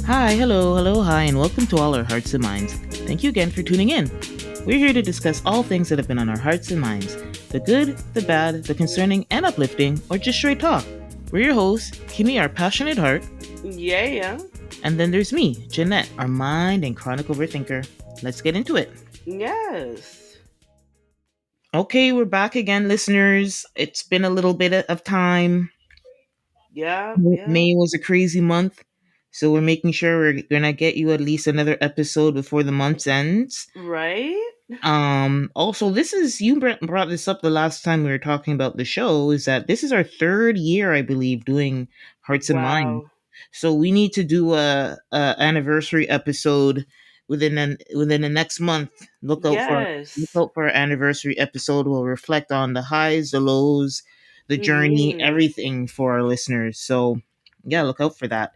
Hi, hello, hi, and welcome to all our hearts and minds. Thank you again for tuning in. We're here to discuss all things that have been on our hearts and minds, the good, the bad, the concerning, and uplifting, or just straight talk. We're your hosts, Kimmy, our passionate heart, Yeah, and then there's me, Jeanette, our mind and chronic overthinker. Let's get into it. yes. Okay, we're back again, listeners. It's been a little bit of time. Yeah, yeah. May was a crazy month, so we're making sure we're gonna get you at least another episode before the month ends. Right? Also, this is you brought this up the last time we were talking about the show. Is that this is our third year, I believe, doing Hearts and Mind. Wow. So we need to do a anniversary episode within the next month. Look Yes. out for our anniversary episode. We'll reflect on the highs, the lows, the journey, Mm-hmm. everything for our listeners. So yeah, look out for that.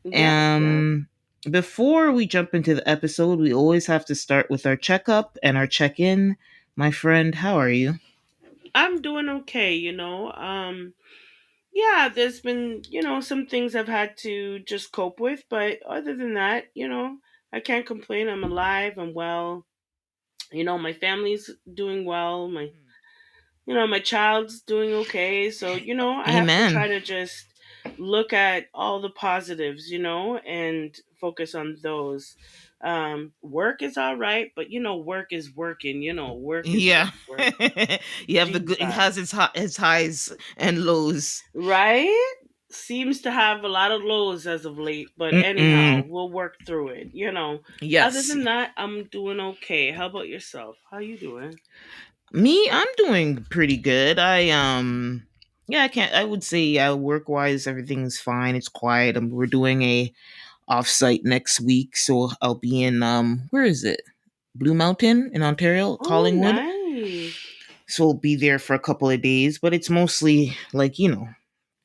Yeah, yeah. Um, Before we jump into the episode, we always have to start with our checkup and our check in. My friend, how are you? I'm doing okay. Yeah, there's been some things I've had to just cope with, but other than that I can't complain. I'm alive, I'm well. My family's doing well. My child's doing okay. So I have to Amen. try to just look at all the positives and focus on those. Work is all right, but work is working. Work is Yeah. just work. You have the good, it has Jesus. its highs and lows. Right? Seems to have a lot of lows as of late, but anyhow, Mm-mm. we'll work through it. Other Yes. than that, I'm doing okay. How about yourself? How you doing? Me, I'm doing pretty good. Yeah, I would say, yeah, work wise, everything's fine. It's quiet. We're doing a offsite next week, so I'll be in, where is it? Blue Mountain in Ontario, Oh, Collingwood. nice. So we'll be there for a couple of days, but it's mostly like, Mhm.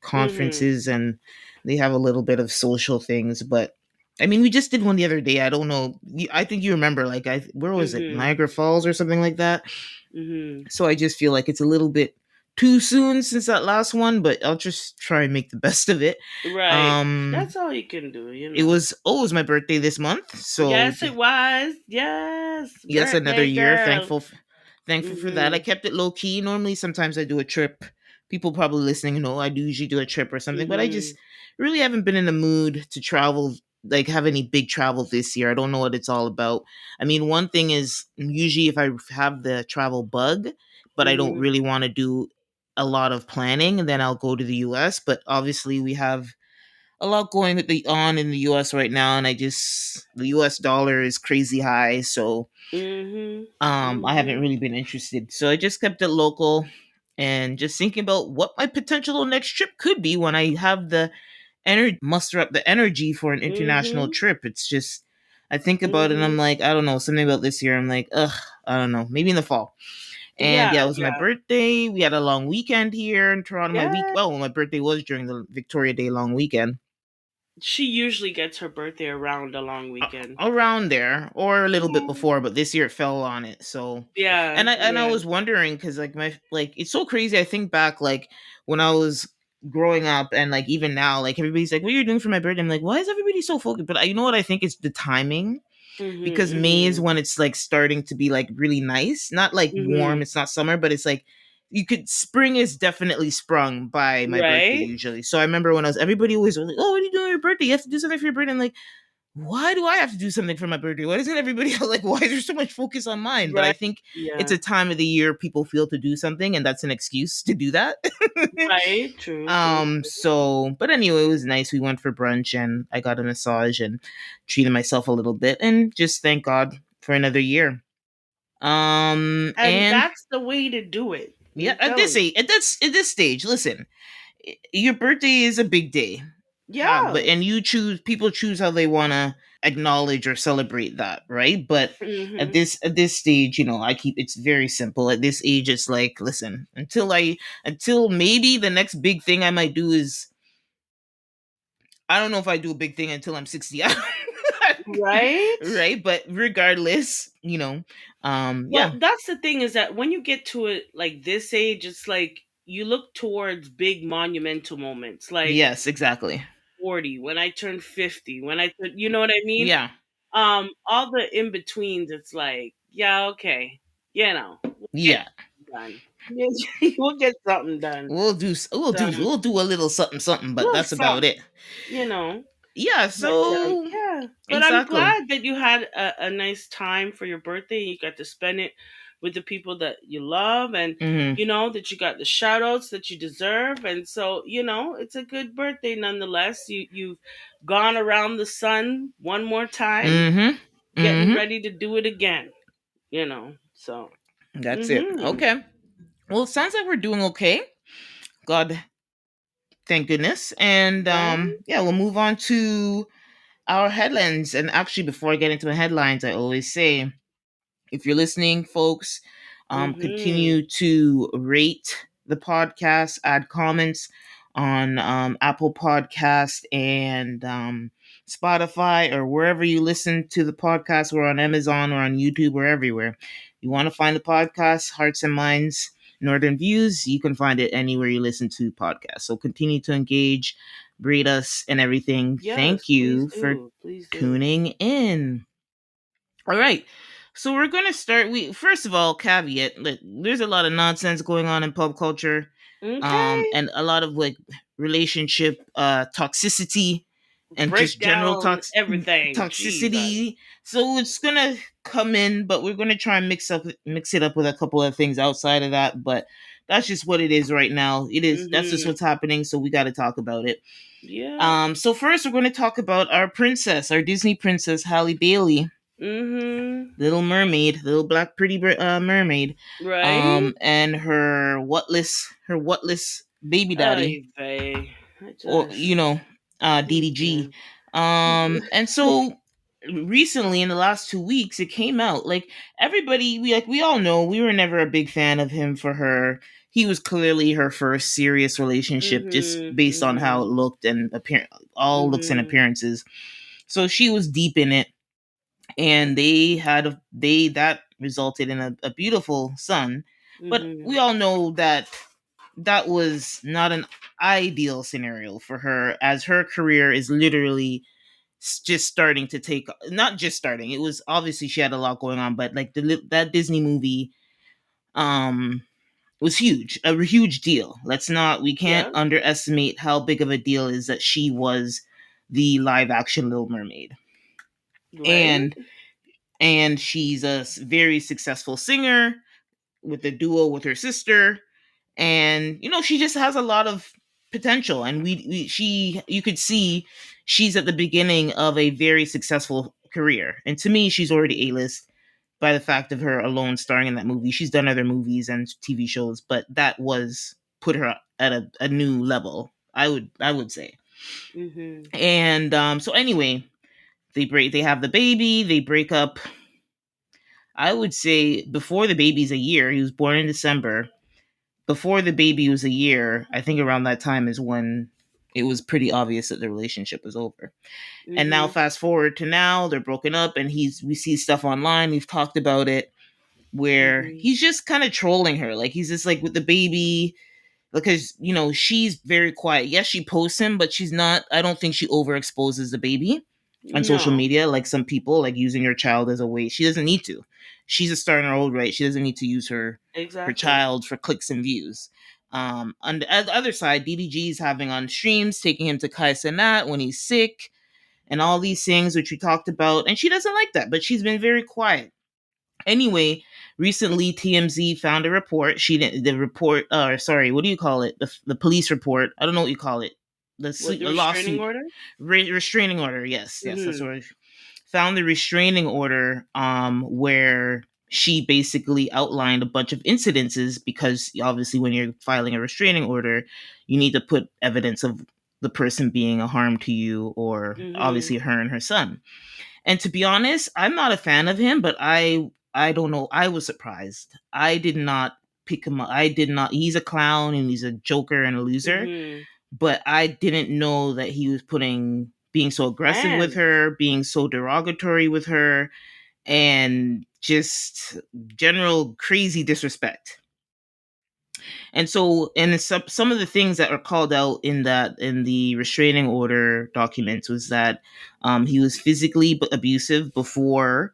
conferences, and they have a little bit of social things. But I mean, we just did one the other day. I don't know. I think you remember, like, where was it? Mhm. Niagara Falls or something like that. Mhm. So I just feel like it's a little bit too soon since that last one, but I'll just try and make the best of it. Right. Um, That's all you can do. it was my birthday this month, so Yes, it was. Yes. yes, another Birthday year. girl. Thankful for that. I Mhm. kept it low key. Normally, sometimes I do a trip. People probably listening, I do usually do a trip or something, but I just Mhm. really haven't been in the mood to travel, like have any big travel this year. I don't know what it's all about. I mean, one thing is usually if I have the travel bug, but I don't Mhm. really want to do a lot of planning, and then I'll go to the US. But obviously, we have a lot going on in the US right now, and the US dollar is crazy high, so Mhm. I haven't Mhm. really been interested. So I just kept it local and just thinking about what my potential next trip could be when I have the energy, muster up the energy for an international Mhm. trip. It's just, I think about it and I'm Mhm. like, I don't know, something about this year. I'm like, ugh, I don't know, maybe in the fall. And Yeah, yeah, it was my yeah. birthday. We had a long weekend here in Toronto. Yeah. Well, my birthday was during the Victoria Day long weekend. She usually gets her birthday around a long a- weekend. Around there or a little bit Yeah. before, but this year it fell on it. So Yeah, and I yeah. was wondering because like my like it's so crazy. I think back like when I was growing up and like even now, like everybody's like, what are you doing for my birthday? I'm like, why is everybody so focused? But you know what I think is the timing, Mhm. because May is Mhm. when it's like starting to be like really nice, not like warm, Mhm. it's not summer, but it's like you could spring is definitely sprung by my birthday Right? usually. So I remember when I was everybody always was like, oh, what are you doing on your birthday? You have to do something for your birthday. I'm like, why do I have to do something for my birthday? Why doesn't everybody else, like, why is there so much focus on mine? But I Right. think it's Yeah. a time of the year people feel to do something, and that's an excuse to do that. Right. True, true. So, but anyway, it was nice. We went for brunch and I got a massage and treated myself a little bit and just thank God for another year. And And that's the way to do it. yeah, I'm telling you. at this stage, listen, your birthday is a big day. But Yeah. and people choose how they want to acknowledge or celebrate that, right? But Mhm. at this stage, I keep it's very simple. At this age, it's like, listen, until maybe the next big thing I might do is, I don't know if I do a big thing until I'm 60. Right? Right? But regardless, yeah. Well, that's the thing is that when you get to it like this age, it's like you look towards big monumental moments. Like Yes, exactly. 40, when I turned 50, when I turned, you know what I mean? Yeah. All the in betweens, it's like, yeah, okay, we'll get Yeah. done. We'll get something done. Some We'll do a little something something, but little that's about it. something, you know. Yeah, But so yeah, but I'm exactly. glad that you had a nice time for your birthday. You got to spend it with the people that you love, and Mhm. that you got the shout outs that you deserve. And so, it's a good birthday nonetheless. You've gone around the sun one more time, Mhm. getting Mhm. ready to do it again, So, That's it. mhm. Okay. Well, it sounds like we're doing okay. God, thank goodness. And Right? yeah, we'll move on to our headlines. And actually, before I get into the headlines, I always say, if you're listening, folks, Mhm. continue to rate the podcast, add comments on Apple Podcast and Spotify or wherever you listen to the podcast. We're on Amazon or on YouTube. We're everywhere. You want to find the podcast, Hearts and Minds, Northern Views, you can find it anywhere you listen to podcasts. So continue to engage, rate us, and everything. Yes, Thank please you for do. Please do. tuning in. All right. So we're going to start. We first of all caveat that there's a lot of nonsense going on in pop culture, Okay. and a lot of like relationship toxicity and Break just general down everything. Jesus. toxicity. So it's gonna come in, but we're gonna try and mix it up with a couple of things outside of that. But that's just what it is right now. It is that's just Mhm. what's happening. So we got to talk about it. Yeah. So first we're going to talk about our princess, our Disney princess, Halle Bailey. Mhm. Little Mermaid, little black pretty mermaid, Right? and her whatless baby daddy, Ay vey. I or just DDG, man. and so recently in the last 2 weeks it came out like everybody we all know we were never a big fan of him for her. He was clearly her first serious relationship just Mhm. based on how it Mhm. looked and all looks and Mhm. appearances. So she was deep in it, and they that resulted in a beautiful son. But we Mhm. all know that that was not an ideal scenario for her, as her career is literally just starting to take, not just starting, it was obviously she had a lot going on, but like that Disney movie um was huge, a huge deal. We can't Yeah. underestimate how big of a deal is that she was the live action Little Mermaid. Right? And she's a very successful singer with a duo with her sister, and she just has a lot of potential, and you could see she's at the beginning of a very successful career, and to me she's already A-list by the fact of her alone starring in that movie. She's done other movies and TV shows, but that was put her at a new level, I would say. Mhm. And so anyway, they have the baby, they break up. I would say before the baby's a year. He was born in December. Before the baby was a year, I think around that time is when it was pretty obvious that the relationship was over. And now Mhm. fast forward to now, they're broken up, and we see stuff online, we've talked about it, where Mhm. he's just kind of trolling her. Like he's just like with the baby, because she's very quiet. Yes, she posts him, but she's not. I don't think she overexposes the baby on social No. media like some people, like using your child as a way. She doesn't need to. She's a star in her own right. She doesn't need to use her Exactly. child for clicks and views. On the other side, DDG is having on streams, taking him to Kai Cenat when he's sick, and all these things which we talked about, and she doesn't like that. But she's been very quiet. Anyway, recently TMZ found a report. She didn't the report. Sorry, what do you call it? The police report. I don't know what you call it. What, the The restraining lawsuit, order? restraining order. Yes, yes, that's Mhm. what I found. The restraining order, where she basically outlined a bunch of incidences, because obviously when you're filing a restraining order, you need to put evidence of the person being a harm to you, or Mhm. obviously her and her son. And to be honest, I'm not a fan of him, but I don't know. I was surprised. I did not pick him up. I did not. He's a clown and he's a joker and a loser. Mhm. But I didn't know that he was being so aggressive with And her, being so derogatory with her, and just general crazy disrespect. And so, and some of the things that are called out in that in the restraining order documents was that he was physically abusive before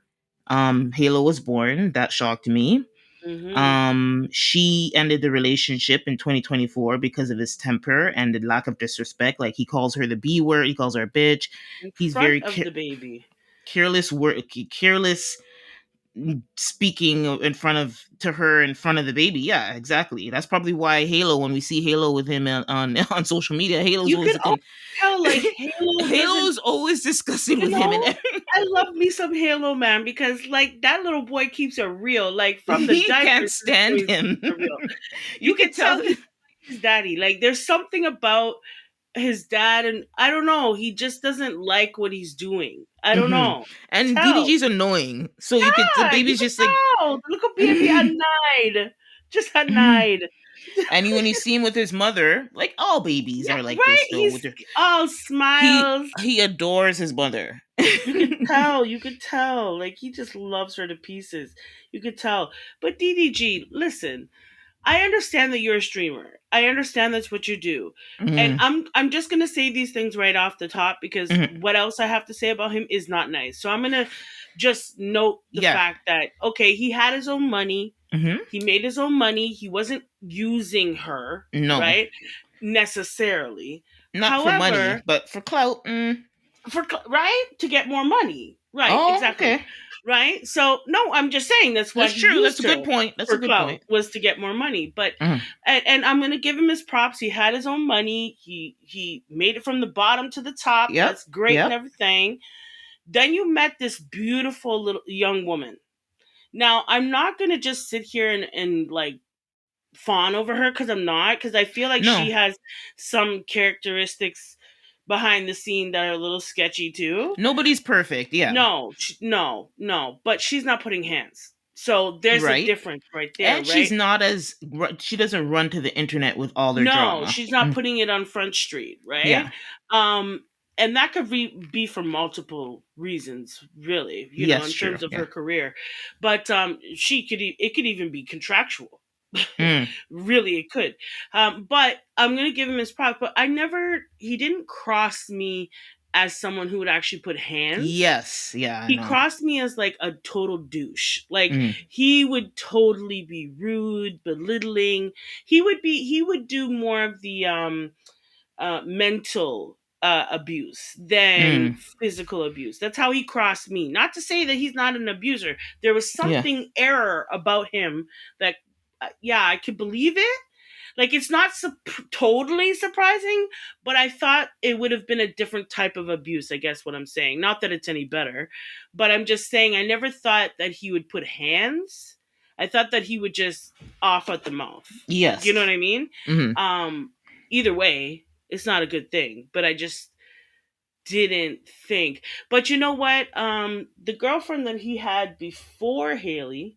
Halo was born. That shocked me. Mm-hmm. She ended the relationship in 2024 because of his temper and the lack of disrespect. Like he calls her the B word, he calls her a bitch. In He's front very of the baby. careless speaking in front of to her in front of the baby. Yeah, exactly. That's probably why Halo, when we see Halo with him on social media, Halo's You always could all looking. tell like Halo doesn't, Halo's always discussing you with him, and know, I love me some Halo, man, because like that little boy keeps it real. Like from the he diapers, can't this stand boy is him. keeping it real. You You can could tell tell. his daddy. Like there's something about his dad, and I don't know, he just doesn't like what he's doing. I don't Hmm. know. And Tell. DDG's annoying, so you could the You baby's could just like. tell. The little baby And annoyed. Just annoyed. when you see him with his mother, like all babies Yeah, are like right? this though. He's With their all he smiles. he adores his mother. You could tell. Like he just loves her to pieces. You could tell. But DDG, listen, I understand that you're a streamer. I understand that's what you do. And Mm, I'm just gonna say these things right off the top because mhm. what else I have to say about him is not nice. So I'm gonna just note the Yeah. fact that okay, he had his own money, Hmm. he made his own money, he wasn't using her, No, right? Necessarily. not for money, However, but for clout. Mm. right, to get more money, right, Oh, exactly, okay. right. So no, I'm just saying that's why That's he true. That's a used good her point. That's a for good clout, point. was to get more money. But Mm. and I'm gonna give him his props. He had his own money. He made it from the bottom to the top. Yep. That's great and Yep. everything. Then you met this beautiful little young woman. Now I'm not gonna just sit here and like fawn over her, because I'm not, because I feel like No. she has some characteristics behind the scene that are a little sketchy too. Nobody's perfect. Yeah. No, no, but she's not putting hands. So there's a Right. difference right there, And she's right? not as she doesn't run to the internet with all their No, drama. she's not Mm. putting it on Front Street, right? Yeah. Um, and that could be for multiple reasons, really, Yes. in True. terms of Yeah. her career. But it could even be contractual. Mm. Really, it could. But I'm gonna give him his props. But he didn't cross me as someone who would actually put hands. Yes. Yeah. I He know. crossed me as like a total douche. Like Mm. he would totally be rude, belittling. He would do more of the mental abuse than Mm. physical abuse. That's how he crossed me. Not to say that he's not an abuser. There was Yeah. something error about him that yeah, I could believe it. Like it's not totally surprising, but I thought it would have been a different type of abuse, I guess what I'm saying. Not that it's any better, but I'm just saying I never thought that he would put hands. I thought that he would just off at the mouth. You Yes. know what I mean? Hmm. Um Either way, it's not a good thing, but I just didn't think. But you know what? The girlfriend that he had before Haley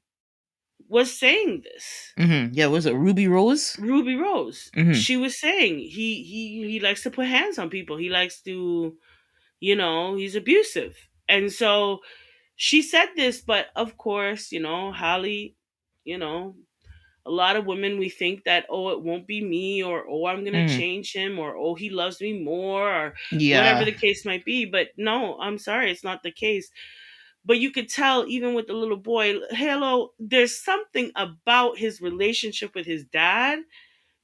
was saying this. Hmm. Yeah. Was it Ruby Rose? Ruby Rose. Hmm. She was saying he likes to put hands on people. He likes to, he's abusive. And so she said this, but of course, Holly, you know, a lot of women, we think that, oh, it won't be me, or oh, I'm gonna Mm. change him, or oh, he loves me more, or whatever Yeah. the case might be. But no, I'm sorry, it's not the case. But you could tell even with the little boy, hello, there's something about his relationship with his dad.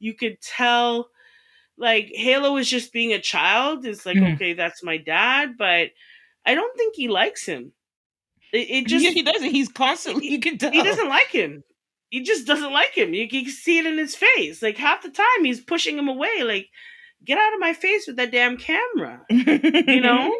You could tell like Halo is just being a child. It's like, Mhm. okay, that's my dad, but I don't think he likes him. It Yeah, just he doesn't. He's constantly. You can he tell. doesn't like him. He just doesn't like him. You can see it in his face. Like half the time he's pushing him away. Like, get out of my face with that damn camera. You know?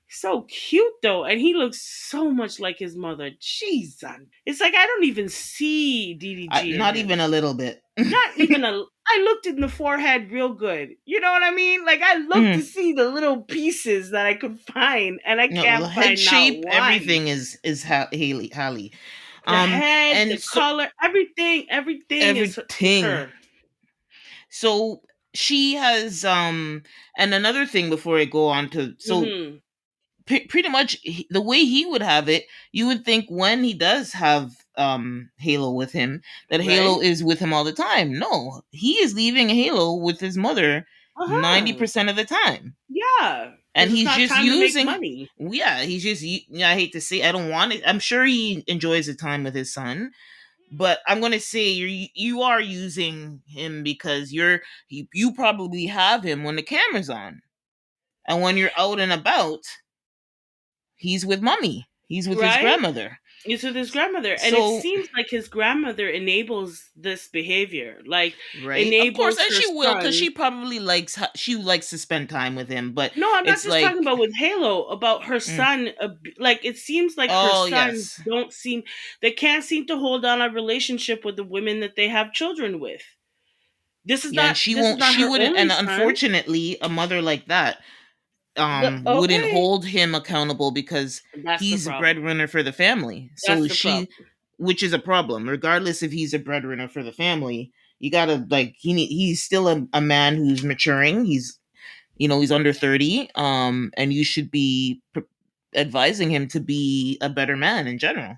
So cute though, and he looks so much like his mother. Jeez, it's like I don't even see DDG in Not him. even a little bit. Not even a. I looked in the forehead real good. You know what I mean? Like I looked to Mm. see the little pieces that I could find, and I No, the can't head find not shape, one. everything is Haley. The head, And the so color, everything is everything. her. So she has and another thing before I go on to Hmm. pretty much the way he would have it, you would think when he does have Halo with him, that Halo Right? is with him all the time. No, he is leaving Halo with his mother Uh-huh. 90% of the time. Yeah. And Because it's he's not just time to make using, money. yeah, yeah, I hate to say, I don't want it. I'm sure he enjoys the time with his son, but I'm gonna say you are using him because you probably have him when the camera's on, and when you're out and about, he's with mommy. He's with his Right? grandmother. It's with his grandmother. And it So seems like his grandmother enables this behavior. Like right, of course, enables and her she will, because son. she probably she likes to spend time with him. But No, I'm not it's just talking like, about with Halo, about her mm, son. Like it seems like her oh sons yes, don't seem, they can't seem to hold on a relationship with the women that they have children with. yeah, and This is not she her wouldn't, only and son. unfortunately, a mother like that wouldn't Okay, hold him accountable because that's the he's a problem. breadwinner for the family. That's So the problem. which is a problem, regardless if he's a breadwinner for the family. You gotta, like, he's still a man who's maturing. He's under 30, and you should be advising him to be a better man in general.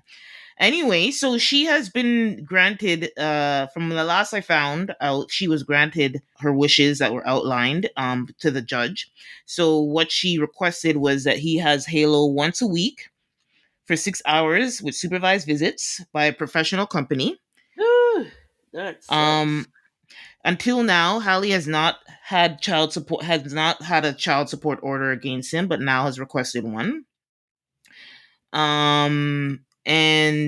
Anyway, so she has been granted, from the last I found out, she was granted her wishes that were outlined to the judge. So what she requested was that he has Halo once a week for 6 hours with supervised visits by a professional company. Whew, that sucks. Um, until now, Halle has not had a child support order against him, but now has requested one. And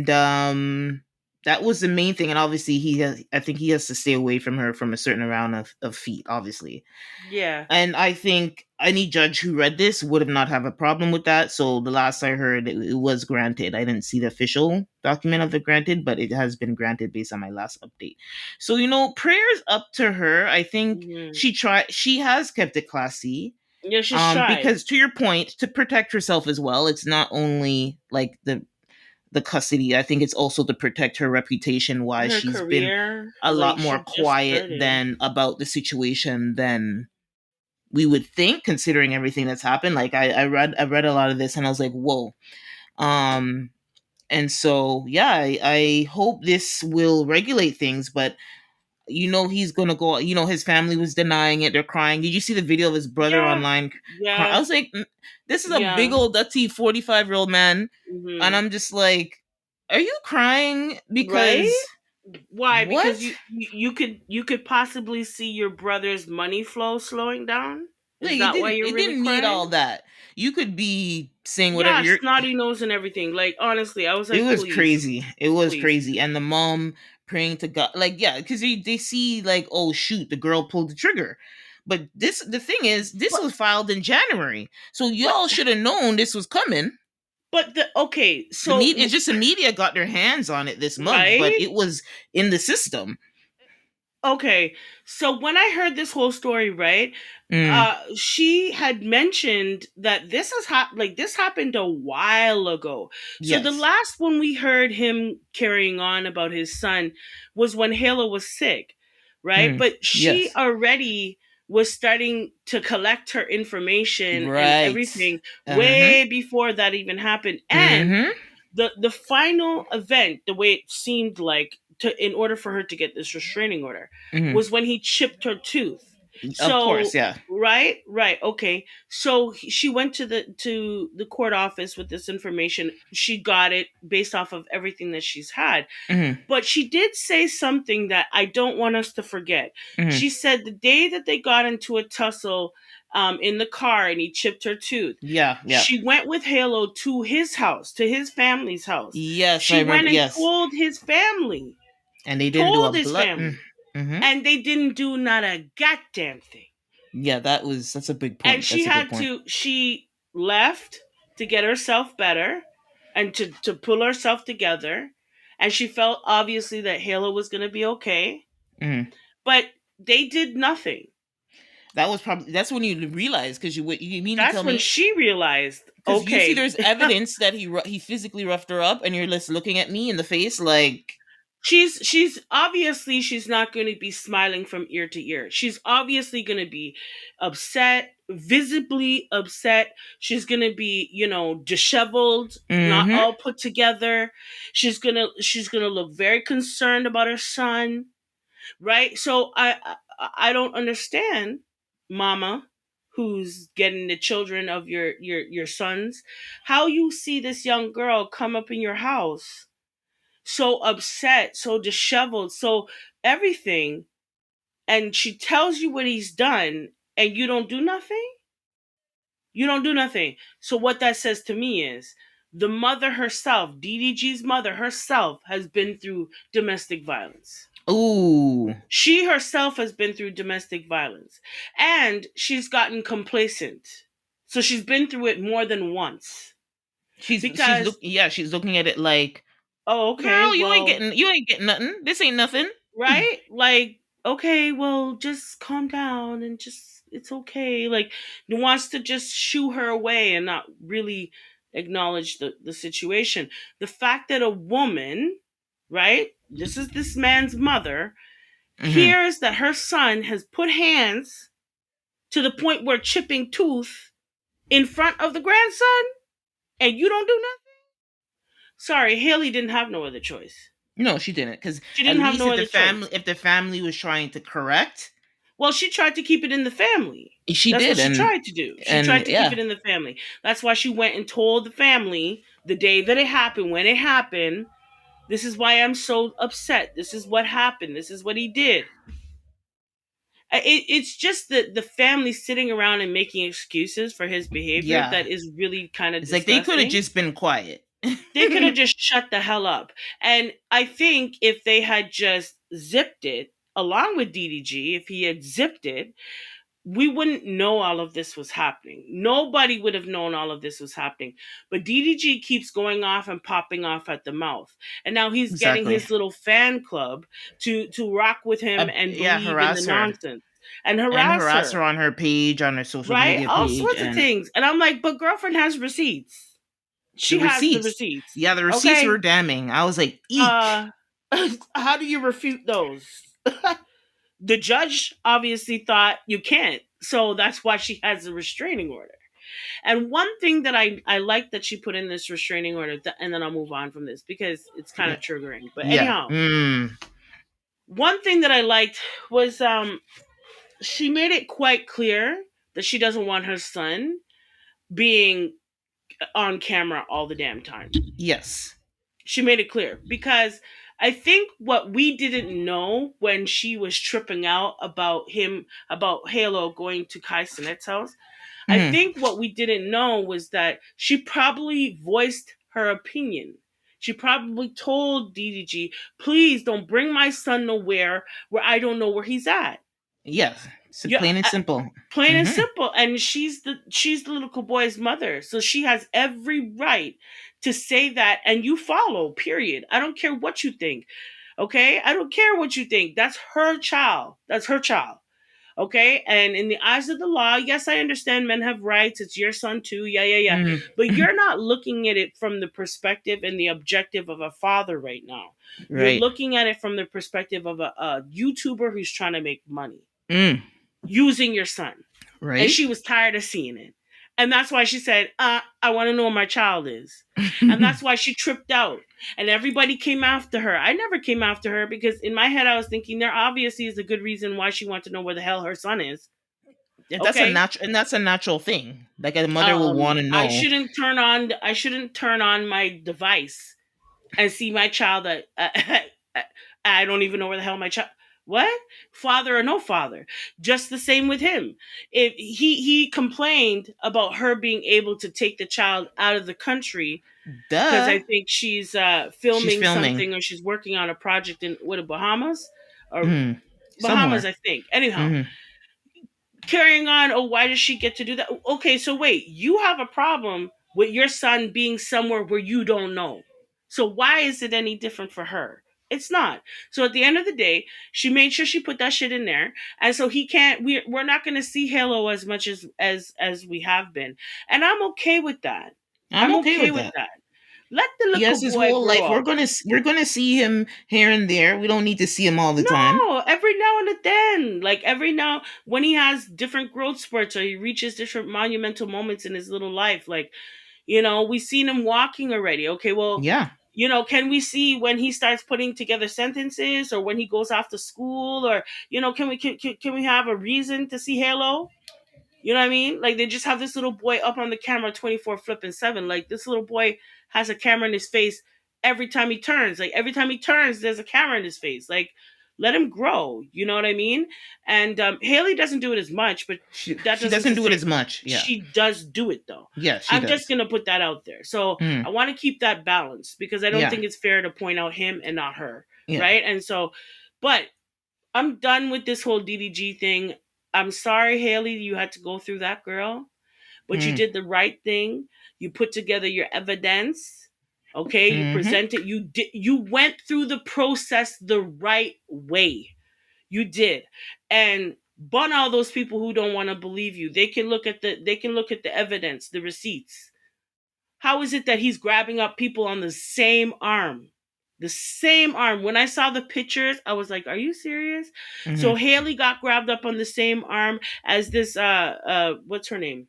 that was the main thing. And obviously, I think he has to stay away from her from a certain amount of feet, obviously. Yeah. And I think any judge who read this would have not have a problem with that. So the last I heard, it was granted. I didn't see the official document of the granted, but it has been granted based on my last update. So, prayers up to her. I think Mhm. she has kept it classy. Yeah, she's tried. Because to your point, to protect herself as well, it's not only like the custody. I think it's also to protect her reputation, why Her she's been career, a like lot more she just quiet started. than about the situation than we would think, considering everything that's happened. Like I read a lot of this and I was like, whoa. Um and so yeah, I hope this will regulate things, but he's gonna go. His family was denying it. They're crying. Did you see the video of his brother Yeah, online crying? I yeah, was like, this is a big yeah. old dirty 45-year-old man, and Hmm. I'm just like, are you crying Right? because Why? what? Because you could possibly see your brother's money flow slowing down. Is Like, that why you're it really didn't need all crying? that. You could be saying whatever Yeah, you're. snotty nose and everything. Like honestly, I was It like, was please, crazy. It was please. crazy. And the mom praying to God, like, yeah, because they see, like, oh shoot, the girl pulled the trigger. But the thing is, this But was filed in January, so but y'all should have known this was coming. but the okay, The media, it's so just the media got their hands on it this month, but right? it was in the system. Okay, so when I heard this whole story, right, Mm, she had mentioned that this happened a while ago. So the yes. last one we heard him carrying on about his son was when Halo was sick, right? Mm, But she yes. already was starting to collect her information and Right. everything Uh-huh. way before that even happened. And Mm-hmm. the final event, the way it seemed like, to in order for her to get this restraining order, Mm-hmm. was when he chipped her tooth. Of course, So yeah. right, okay. So she went to the court office with this information. She got it based off of everything that she's had. Mm-hmm. But she did say something that I don't want us to forget. Mm-hmm. She said the day that they got into a tussle in the car and he chipped her tooth, Yeah, yeah. she went with Halo to his house, to his family's house. Yes, I She remember. went and Yes. told his family, And they didn't do a told his blood. family, Mm-hmm. and they didn't do not a goddamn thing. Yeah, that's a big And point. That's a good point. she left to get herself better and to pull herself together. And she felt obviously that Halo was going to be okay, Mm. but they did nothing. That's when you realize, because you mean to That's tell when me, she realized, because you see okay, there's evidence that he physically roughed her up, and you're just looking at me in the face like, she's obviously she's not going to be smiling from ear to ear. She's obviously going to be upset. visibly upset. She's gonna be, disheveled, not Mm-hmm. all put together. She's gonna look very concerned about her son, right? So I don't understand, Mama, who's getting the children of your sons, how you see this young girl come up in your house so upset, so disheveled, so everything, and she tells you what he's done, and you don't do nothing. You don't do nothing. So what that says to me is the mother herself, DDG's mother herself, has been through domestic violence. Ooh. She herself has been through domestic violence, and she's gotten complacent. So she's been through it more than once. She's Because, looking, yeah, she's looking at it like, oh, okay, girl, well, you ain't getting nothing. This ain't nothing. right? Like, okay, well, just calm down and just, it's okay. Like, he wants to just shoo her away and not really acknowledge the situation. The fact that a woman, right? This is this man's mother, Mm-hmm. hears that her son has put hands to the point where chipping tooth in front of the grandson, and you don't do nothing. Sorry, Haley didn't have no other choice. No, she didn't. Because She at didn't have least no other choice. if the family was trying to correct, Well, she tried to keep it in the family. she That's what did, she tried to do. She and tried to keep it yeah, in the family. That's why she went and told the family the day that it happened, when it happened. This is why I'm so upset. This is what happened. This is what he did. It's just the family sitting around and making excuses for his behavior yeah. that is really kind of It's like they could have disgusting. just been quiet. They could have just shut the hell up. And I think if they had just zipped it along with DDG, if he had zipped it, we wouldn't know all of this was happening. Nobody would have known all of this was happening. But DDG keeps going off and popping off at the mouth. And now he's getting Exactly. his little fan club to rock with him and Yeah, believe in the harass her nonsense and and harass harass her her, on her page, on her social right? media All page, sorts of and things. And I'm like, but girlfriend has receipts. the She has the receipts. receipts. Yeah, the receipts were Okay. damning. I was like, eek. Uh how do you refute those? The judge obviously thought you can't. So that's why she has a restraining order. And one thing that I like that she put in this restraining order, and then I'll move on from this because it's kind Yeah, of triggering. But yeah. anyhow, one thing that I liked was she made it quite clear that she doesn't want her son being on camera all the damn time. Yes. She made it clear because I think what we didn't know when she was tripping out about Halo going to Kai Sinet's house, I Hmm. think what we didn't know was that she probably voiced her opinion. She probably told DDG, please don't bring my son nowhere where I don't know where he's at. Yes. So Yeah, plain and simple. plain and Hmm. simple. And she's the little boy's mother, so she has every right to say that, and you follow. Period. I don't care what you think. Okay, I don't care what you think. That's her child. That's her child. Okay, and in the eyes of the law, yes, I understand men have rights. It's your son too. Yeah, yeah, yeah. Hmm. But you're not looking at it from the perspective and the objective of a father right now. You're Right. looking at it from the perspective of a YouTuber who's trying to make money Mm. using your son, and Right. she was tired of seeing it. And that's why she said, I want to know where my child is. And that's why she tripped out. And everybody came after her. I never came after her because in my head I was thinking there obviously is a good reason why she wants to know where the hell her son is. If that's a Okay? natural, and that's a natural thing. Like a mother will want to know. I shouldn't turn on my device and see my child that I don't even know where the hell my child. What? Father or no father? Just the same with him. If he complained about her being able to take the child out of the country because I Duh. think she's She's filming filming. something or she's working on a project in what, Bahamas or Mm. Bahamas, Somewhere. I think. Anyhow, Hmm. carrying on. Oh, why does she get to do that? Okay, so wait, you have a problem with your son being somewhere where you don't know. So why is it any different for her? It's not. So at the end of the day, she made sure she put that shit in there, and so he can't. We're not going to see Halo as much as we have been, and I'm okay with that. I'm I'm okay okay with with that. that. Let the He little has his boy whole grow life. up. We're gonna see him here and there. We don't need to see him all the time. No, every now and then, like every now when he has different growth spurts or he reaches different monumental moments in his little life, like we've seen him walking already. Okay, well, Yeah. can we see when he starts putting together sentences or when he goes off to school or can we have a reason to see Halo? You know what I mean? Like they just have this little boy up on the camera 24 flipping 7. Like this little boy has a camera in his face every time he turns. Like every time he turns, there's a camera in his face. Like let him grow. You know what I mean? And Haley doesn't do it as much, but that She doesn't doesn't to do it say as much. Yeah. she does do it though. Yeah, she I'm just does. gonna put that out there. So Mm. I want to keep that balance because I don't Yeah. think it's fair to point out him and not her, Yeah. right? And so, but I'm done with this whole DDG thing. I'm sorry, Haley, you had to go through that, girl, but you Mm. did the right thing. You put together your evidence. Okay, you Mm-hmm. presented. You went through the process the right way. You did, and bun all those people who don't want to believe you. They can look at the evidence, the receipts. How is it that he's grabbing up people on the same arm? The same arm. When I saw the pictures, I was like, "Are you serious?" So Mm-hmm. Haley got grabbed up on the same arm as this what's her name?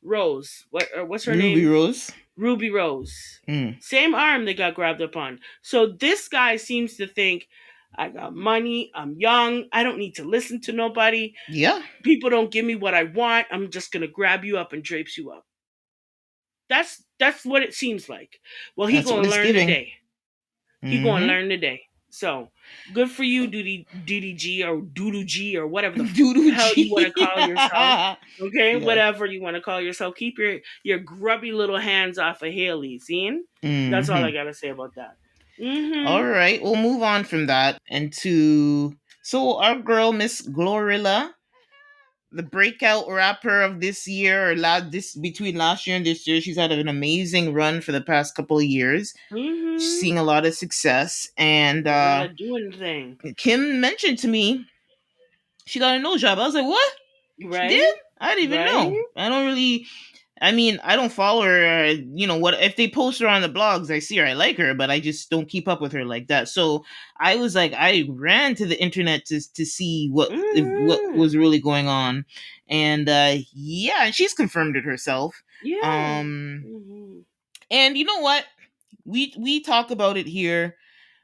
Rose. What's her Ruby name? Rose. Ruby Rose. Mm. Same arm they got grabbed up on. So this guy seems to think I got money, I'm young, I don't need to listen to nobody. Yeah. People don't give me what I want. I'm just going to grab you up and drapes you up. That's what it seems like. Well, he That's going what to it's learn giving. today. He going to Mm-hmm. learn today. So, good for you, DDG or Doodoo G or whatever the Doodoo hell you want to G. call yourself. Okay, Yeah. whatever you want to call yourself. Keep your grubby little hands off of Haley. Seen? That's all I Mm-hmm. got to say about that. Mhm. All right, we'll move on from that into so our girl Miss Glorilla, the breakout rapper of this year or this between last year and this year. She's had an amazing run for the past couple of years. She's Mhm. seeing a lot of success, and Gorilla doing thing. Kim mentioned to me she got a nose job. I was like, what? She Right? did? I didn't even know. Right? I don't really. I mean, I don't follow her. What if they post her on the blogs? I see her, I like her, but I just don't keep up with her like that. So I was like, I ran to the internet to see what Mhm. was really going on, and yeah, she's confirmed it herself. Yeah. Um, Mhm. and you know what? We talk about it here.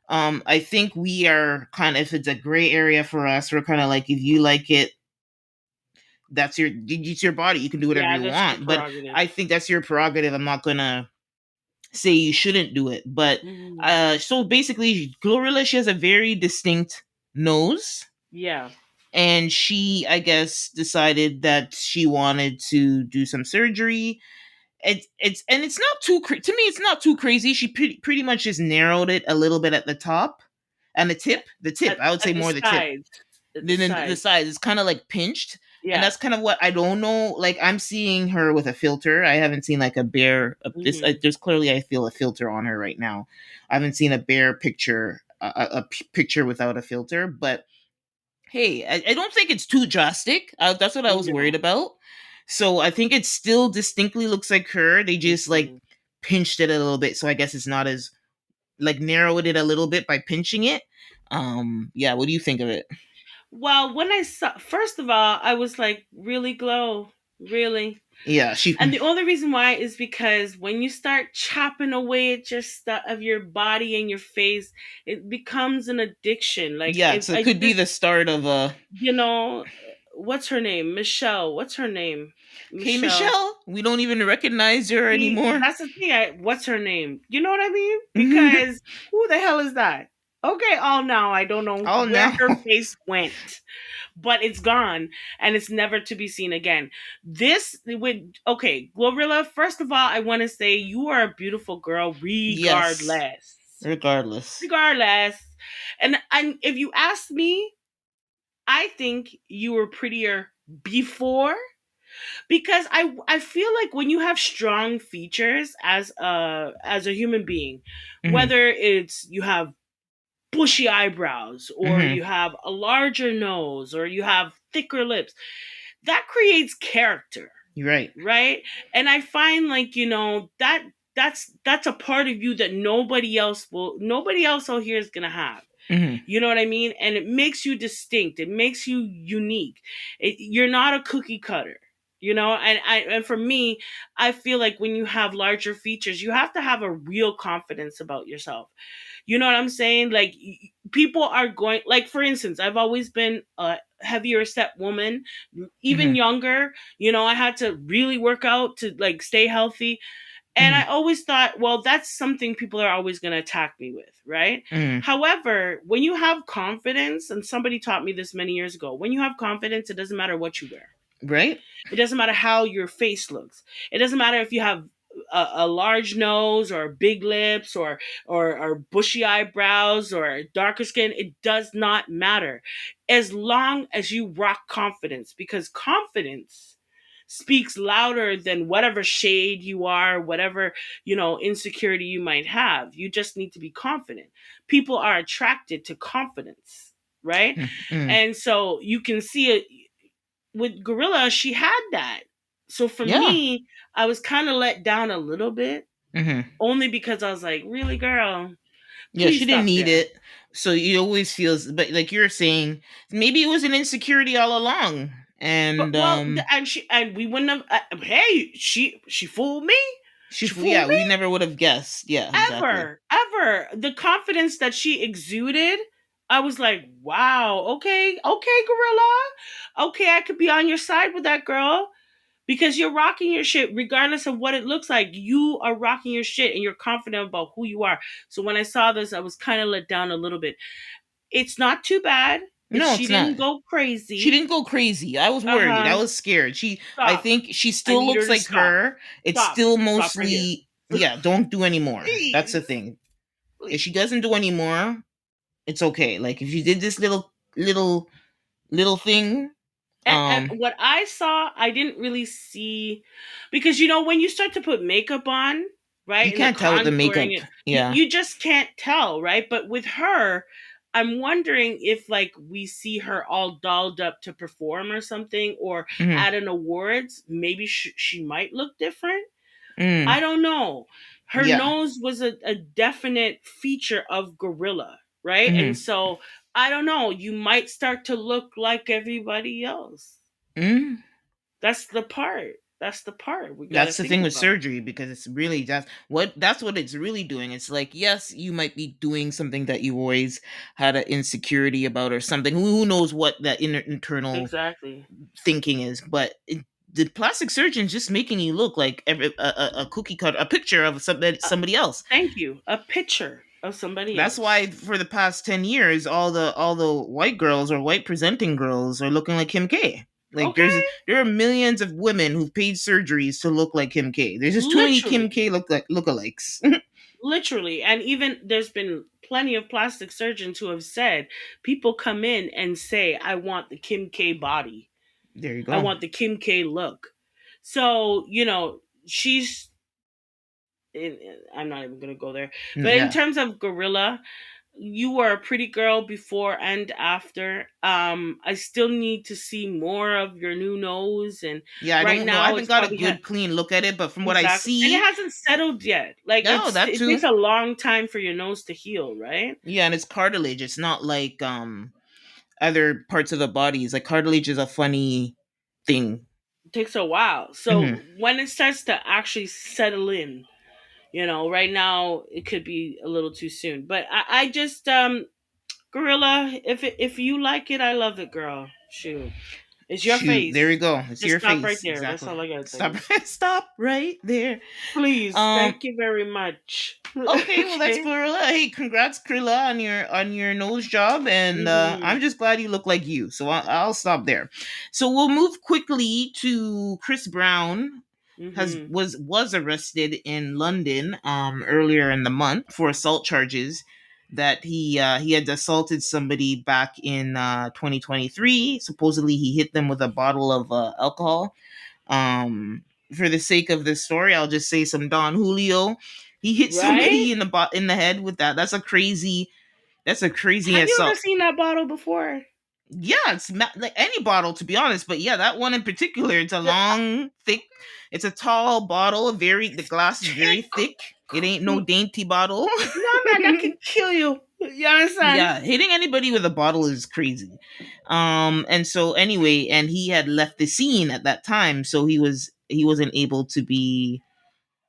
I think we are kind of, if it's a gray area for us, we're kind of like, if you like it, it's your body. You can do whatever Yeah, you that's your want. But prerogative. I think that's your prerogative. I'm not gonna say you shouldn't do it. But Mhm. so basically, Glorilla, she has a very distinct nose, Yeah. and she, I guess, decided that she wanted to do some surgery. It's not too to me. It's not too crazy. She pretty much just narrowed it a little bit at the top and the tip. The tip, At I would say at the more the tip. sides. At the Then the sides. size is kind of like pinched, and Yeah. that's kind of what I don't know. Like I'm seeing her with a filter. I haven't seen like a bare. This Mhm. there's clearly, I feel, a filter on her right now. I haven't seen a bare picture, picture without a filter. But hey, I don't think it's too drastic. That's what I was worried No. about. So I think it still distinctly looks like her. They just like Mhm. pinched it a little bit, so I guess it's not as like narrowed it a little bit by pinching it. Yeah, what do you think of it? Well, when I saw, first of all, I was like, really, Glow? Really? Yeah, she. And the only reason why is because when you start chopping away at your stuff of your body and your face, it becomes an addiction. Like, Yeah, if so it I could be just, the start of a. what's her name? Michelle. What's her name? Hey, Michelle. Michelle, we don't even recognize her See, anymore. that's the thing. What's her name? You know what I mean? Because who the hell is that? Okay, all now I don't know Oh where no. her face went, but it's gone and it's never to be seen again. This would okay, Glorilla. First of all, I want to say you are a beautiful girl, Yes. regardless, Regardless. regardless. And if you ask me, I think you were prettier before because I feel like when you have strong features as a human being, Mm-hmm. whether it's you have bushy eyebrows or Mm-hmm. you have a larger nose or you have thicker lips, that creates character, You're right. right? And I find like that that's a part of you that nobody else out here is gonna have. Mm-hmm. You know what I mean? And it makes you distinct. It makes you unique. You're not a cookie cutter. And for me, I feel like when you have larger features, you have to have a real confidence about yourself. You know what I'm saying? Like people are going, like for instance, I've always been a heavier set woman, even Mm-hmm. younger. I had to really work out to like stay healthy. And I Mm-hmm. always thought, well, that's something people are always going to attack me with, right? Mm-hmm. However, when you have confidence, and somebody taught me this many years ago, when you have confidence, it doesn't matter what you wear. Right? It doesn't matter how your face looks. It doesn't matter if you have a large nose or big lips or bushy eyebrows or darker skin. It does not matter as long as you rock confidence, because confidence speaks louder than whatever shade you are, whatever, insecurity you might have. You just need to be confident. People are attracted to confidence, right? Mm-hmm. And so you can see it with Gorilla, she had that. So for Yeah. me, I was kind of let down a little bit, Mm-hmm. only because I was like, really, girl, Yeah, please she didn't stop need there. it. So you always feels, but like you're saying, maybe it was an insecurity all along. But And well, and we wouldn't have. Hey, she fooled me. She yeah, fooled me. we never would have guessed. Yeah, exactly. Ever. The confidence that she exuded, I was like, wow, okay, okay, Gorilla. Okay, I could be on your side with that girl, because you're rocking your shit regardless of what it looks like. You are rocking your shit and you're confident about who you are. So when I saw this, I was kind of let down a little bit. It's not too bad. No, She it's not. didn't go She crazy. didn't go crazy. I was worried. I Uh-huh. was scared. I Stop. think she I still need her looks to like stop. her. It's Stop. still Stop right here. mostly, yeah, don't do anymore. That's the Please. thing. If she Please. doesn't do anymore, it's okay. Like if you did this little thing, And what I saw, I didn't really see, because when you start to put makeup on, right, you and the can't tell with the contouring, makeup. you, Yeah. you just can't tell, right? But with her, I'm wondering if like we see her all dolled up to perform or something, or Mm-hmm. at an awards, maybe she might look different. Mm. I don't know. Her Yeah. nose was a definite feature of Gorilla, right? And Mm-hmm. so I don't know. You might start to look like everybody else. Mm. That's the part. That's the part we got to That's the think thing with about. surgery because it's really that's what it's really doing. It's like yes, you might be doing something that you always had an insecurity about or something. Who knows what that internal Exactly. thinking is, but the plastic surgeon's just making you look like a cookie cutter, a picture of Uh, somebody else. Thank you. A picture of somebody That's else. why for the past 10 years, all the white girls or white presenting girls are looking like Kim K. Like Okay? there are millions of women who've paid surgeries to look like Kim K. There's just too many Kim Literally. K lookalikes. Literally. And even there's been plenty of plastic surgeons who have said people come in and say, I want the Kim K body. There you I go. want the Kim K look. So, she's I'm not even going to go there. But in Yeah, terms of Gorilla, you were a pretty girl before and after. I still need to see more of your new nose, and yeah. I right don't know. I now haven't it's got a probably good clean look at it, but from what I exactly, and it see, hasn't settled yet. Like no, that it too. takes a long time for your nose to heal, right? Yeah, and it's cartilage. It's not like other parts of the body. It's like cartilage is a funny thing. It takes a while. Hmm. So when it starts to actually settle in, right now it could be a little too soon. But I just Gorilla, if you like it, I love it, girl. Shoot. It's your Shoot, there face. we go. It's Just your stop right face. there. That's Exactly. all I gotta tell Stop you. stop right there. Please, Um thank you very much. okay, well that's Okay. Krilla. Hey, congrats Krilla on your nose job and Mhm. I'm just glad you look like you. So I'll stop there. So we'll move quickly to Chris Brown Mhm. was arrested in London earlier in the month for assault charges that he had assaulted somebody back in 2023. Supposedly he hit them with a bottle of alcohol. For the sake of this story, I'll just say some Don Julio. He hit Right? somebody in the head with that. That's a crazy Have you ever assault. seen that bottle before? Yeah, like any bottle, to be honest. But yeah, that one in particular, it's a long, thick. It's a tall bottle. The glass is very thick. It ain't no No, dainty bottle. man, that could kill you. You understand? Yeah, hitting anybody with a bottle is crazy. And so anyway, and he had left the scene at that time, so he wasn't able to be.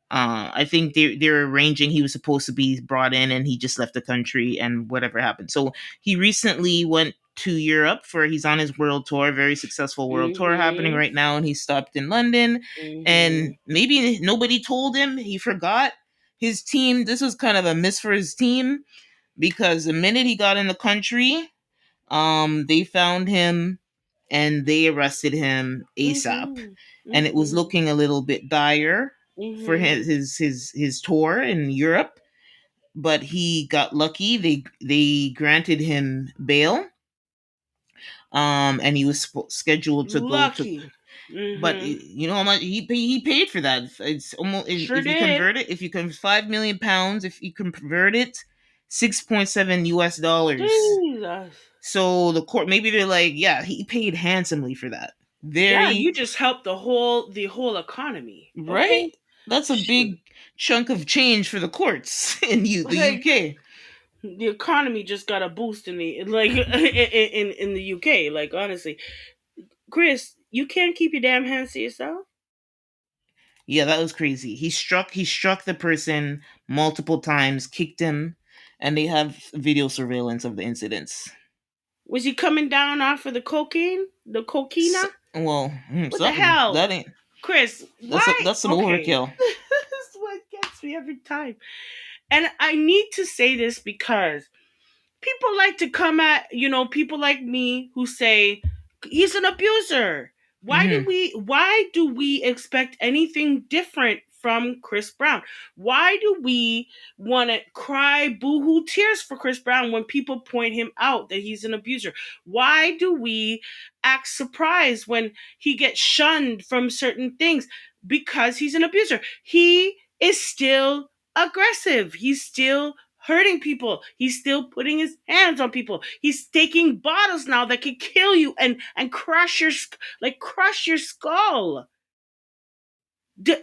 I think they're arranging. He was supposed to be brought in, and he just left the country, and whatever happened. So he recently went to Europe for. He's on his world tour, very successful world tour happening Mm-hmm. right now, and he stopped in London. Mm-hmm. And maybe nobody told him. He forgot his team. This was kind of a miss for his team because the minute he got in the country, they found him and they arrested him ASAP, Mm-hmm. and it was Mm-hmm. looking a little bit dire for Mm-hmm. his tour in Europe. But he got lucky. They granted him bail, and he was scheduled to go to. Lucky. But Mm-hmm. you know how much he paid for that? It's almost, Sure if you did. convert it, if you can £5 million, if you can convert it, $6.7 US. Jesus. So the court, maybe they're like, yeah, he paid handsomely for that. Yeah, Very you just helped the whole economy. right. Okay. That's a Shoot. big chunk of change for the courts in the Like UK. the economy just got a boost in the like in the UK. Like honestly, Chris, you can't keep your damn hands to yourself. Yeah, that was crazy. He struck the person multiple times, kicked him, and they have video surveillance of the incidents. Was he coming down off of the cocaine? The S coquina? well, What the something hell? that ain't Chris, that's why? that's some Okay. overkill. This is what gets me every time. And I need to say this because people like to come at, people like me who say he's an abuser. Hmm. Why do we expect anything different from Chris Brown? Why do we want to cry boohoo tears for Chris Brown when people point him out that he's an abuser? Why do we act surprised when he gets shunned from certain things? Because he's an abuser. He is still aggressive. He's still hurting people. He's still putting his hands on people. He's taking bottles now that could kill you and crush your skull. D-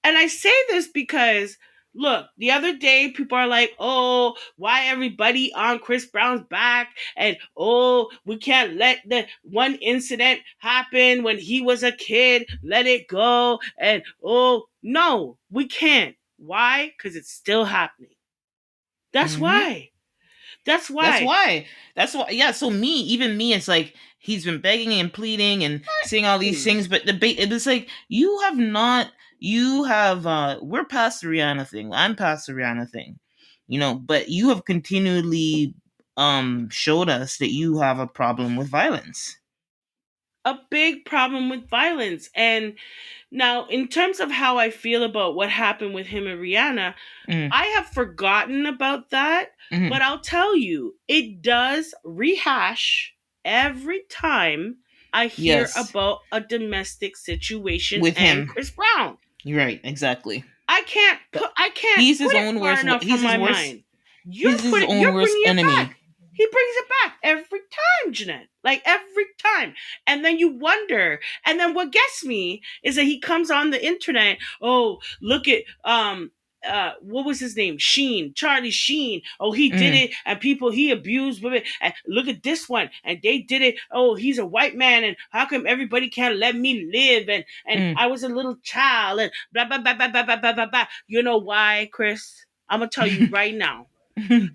and I say this because look, the other day people are like, "Oh, why everybody on Chris Brown's back?" And "Oh, we can't let the one incident happen when he was a kid. Let it go." And "Oh, no, we can't." Why? Cuz it's still happening. That's Hmm. why. That's That's why. why. That's why. Yeah. So even me, it's like he's been begging and pleading and saying all these Please. things, but it's like you have not. You have. We're past the Rihanna thing. I'm past the Rihanna thing. But you have continually showed us that you have a problem with violence. A big problem with violence. And now, in terms of how I feel about what happened with him and Rihanna, Mm, I have forgotten about that. hmm. But I'll tell you, it does rehash every time I hear Yes, about a domestic situation with and him. Chris Brown. You're right. Exactly. But I can't put it far enough from He's his my worst. mind. He's his You're own worst bringing it enemy. back. He brings it back every time, Jeanette. Like every time. And then you wonder. And then what gets me is that he comes on the internet. Oh, look at what was his name? Charlie Sheen. Oh, he did Mm, it, and people he abused women. And look at this one, and they did it. Oh, he's a white man, and how come everybody can't let me live? And mm. I was a little child, and blah blah blah blah blah blah blah blah. Blah. You know why, Chris? I'm gonna tell you right now,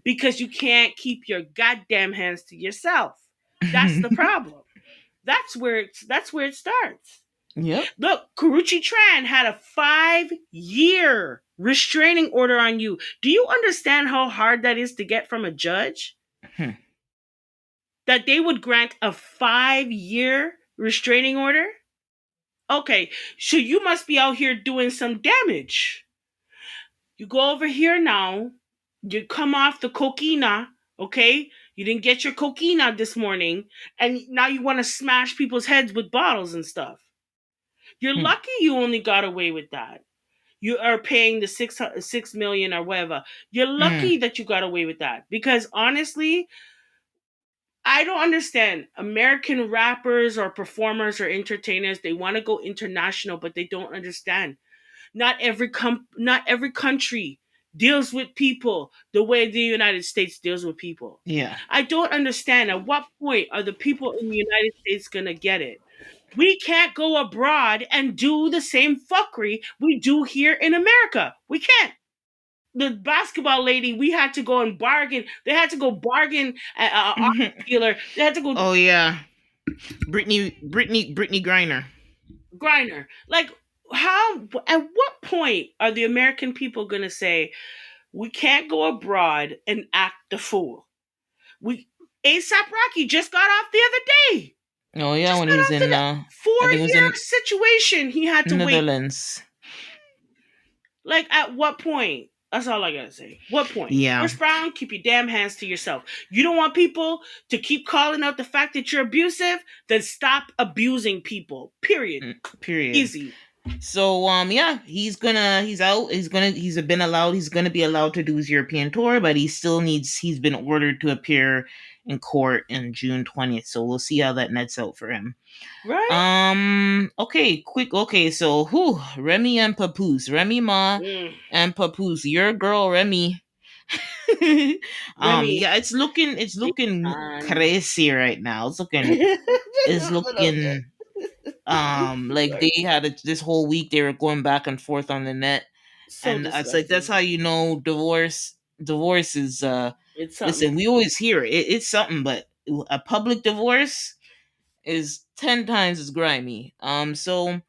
because you can't keep your goddamn hands to yourself. That's the problem. That's where it starts. Yep. Look, Karuchi Tran had a 5-year restraining order on you. Do you understand how hard that is to get from a judge? Hmm. That they would grant a 5-year restraining order? Okay, so you must be out here doing some damage. You go over here now, you come off the coquina, okay? You didn't get your coquina this morning, and now you want to smash people's heads with bottles and stuff. You're Hmm. lucky you only got away with that. You are paying the 6 million or whatever. You're Mm. lucky that you got away with that because honestly, I don't understand. American rappers or performers or entertainers, they want to go international, but they don't understand. Not every country deals with people the way the United States deals with people. Yeah. I don't understand at what point are the people in the United States going to get it. We can't go abroad and do the same fuckery we do here in America. We can't. The basketball lady, we had to go and bargain. They had to go bargain at an art dealer. They had to go Oh yeah, Brittany Griner. grinder. Like, how? At what point are the American people gonna say we can't go abroad and act the fool? We ASAP Rocky just got off the other day. Oh yeah, Just when he got was off the in I think it was 4 year in situation. He had to wait. Netherlands. Like, at what point? That's all I gotta say. What point? Yeah. Chris Brown, keep your damn hands to yourself. You don't want people to keep calling out the fact that you're abusive, then stop abusing people. Period. Period. Easy. So yeah, he's out. He's been allowed. He's gonna be allowed to do his European tour, but he's been ordered to appear in court in June 20th. So we'll see how that nets out for him. Right? Okay, quick. Okay, so who? Remy and Papoose. Remy Ma Mm. and Papoose. Your girl Remy. Remy, Yeah, it's looking and crazy right now. It's a little looking like bit. they had this whole week they were going back and forth on the net, So and it's like that's disgusting. how you know divorce is It's listen, something. we always hear it's something, but a public divorce is 10 times as grimy. So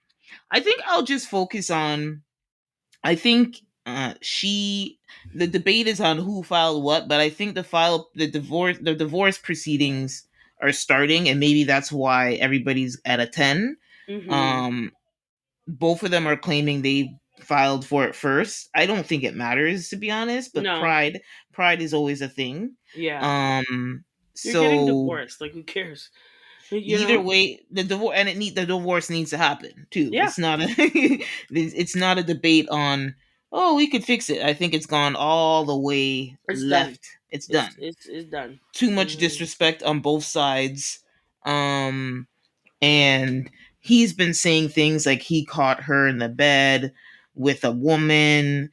I think I'll just focus on, I think she the debate is on who filed what, but I think the divorce proceedings are starting, and maybe that's why everybody's at a 10. Mm-hmm. um Both of them are claiming they filed for it first. I don't think it matters, to be honest, but No. pride is always a thing. Yeah. Um You're getting so divorced. Like, who cares? You either know? way, the divorce needs to happen too. Yeah. It's not a debate on, oh, we could fix it. I think it's gone all the way It's done. left. It's It's done. it's it's done. Too much Mm-hmm. disrespect on both sides. Um and he's been saying things like he caught her in the bed with a woman.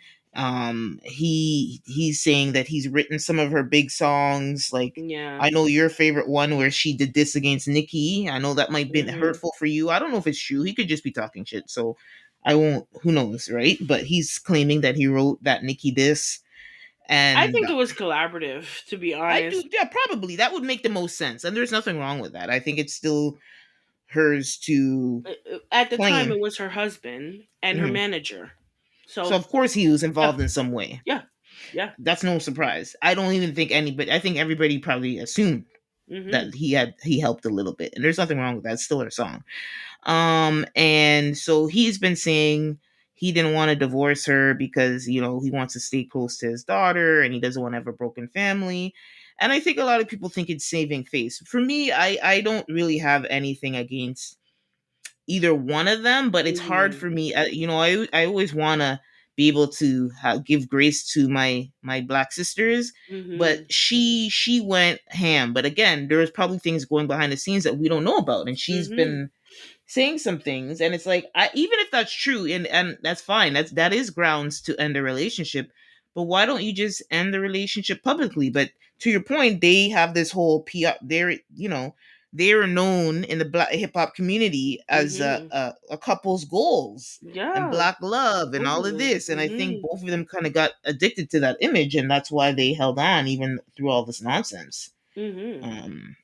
He's saying that he's written some of her big songs, like Yeah. I know your favorite one where she did this against Nikki. I know that might have been Mm-hmm. hurtful for you. I don't know if it's true. He could just be talking shit. So I won't, who knows, right? But he's claiming that he wrote that Nikki diss. I And think it was collaborative, to be I do, honest. yeah, probably that would make the most sense. And there's nothing wrong with that. I think it's still hers to At the time, claim. it was her husband and her Mhm. manager. So So of course he was yeah, involved in some way. yeah, yeah. That's no surprise. I don't even think anybody. I think everybody probably assumed Mm-hmm. that he helped a little bit, and there's nothing wrong with that. It's still her song. And so he's been saying he didn't want to divorce her because he wants to stay close to his daughter and he doesn't want to have a broken family. And I think a lot of people think it's saving face. For me, I don't really have anything against either one of them, but it's hard Mm-hmm. for me. I always want to be able to give grace to my black sisters, but Mm-hmm. she went ham. But again, there's probably things going behind the scenes that we don't know about, and she's Mm-hmm. been saying some things, and it's like, even if that's true, and that's fine, that is grounds to end a relationship, but why don't you just end the relationship publicly? But to your point, they have this whole PR. They're known in the black hip hop community as Mm-hmm. a couple's goals and Yeah. black love and all of Totally. this, and I think Mm-hmm. both of them kind of got addicted to that image, and that's why they held on even through all this nonsense. Mm-hmm. um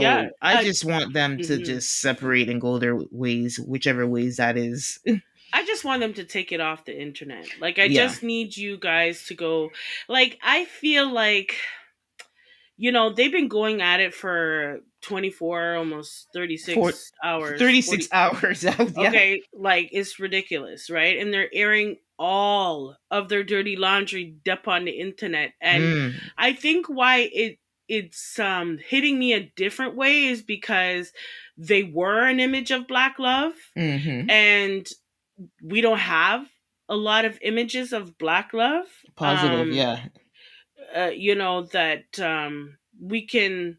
Yeah. so I just want them to Mm-hmm. just separate and go their ways, whichever ways that is. I just want them to take it off the internet. Like, I Yeah. just need you guys to go. Like, I feel like, they've been going at it for 24, almost For 36 hours, 36 40. hours out. Yeah. Okay, like, it's ridiculous, right? And they're airing all of their dirty laundry up on the internet. And Mm. I think why it's hitting me a different way is because they were an image of black love, Mm-hmm. and we don't have a lot of images of black love. Positive, yeah. That we can.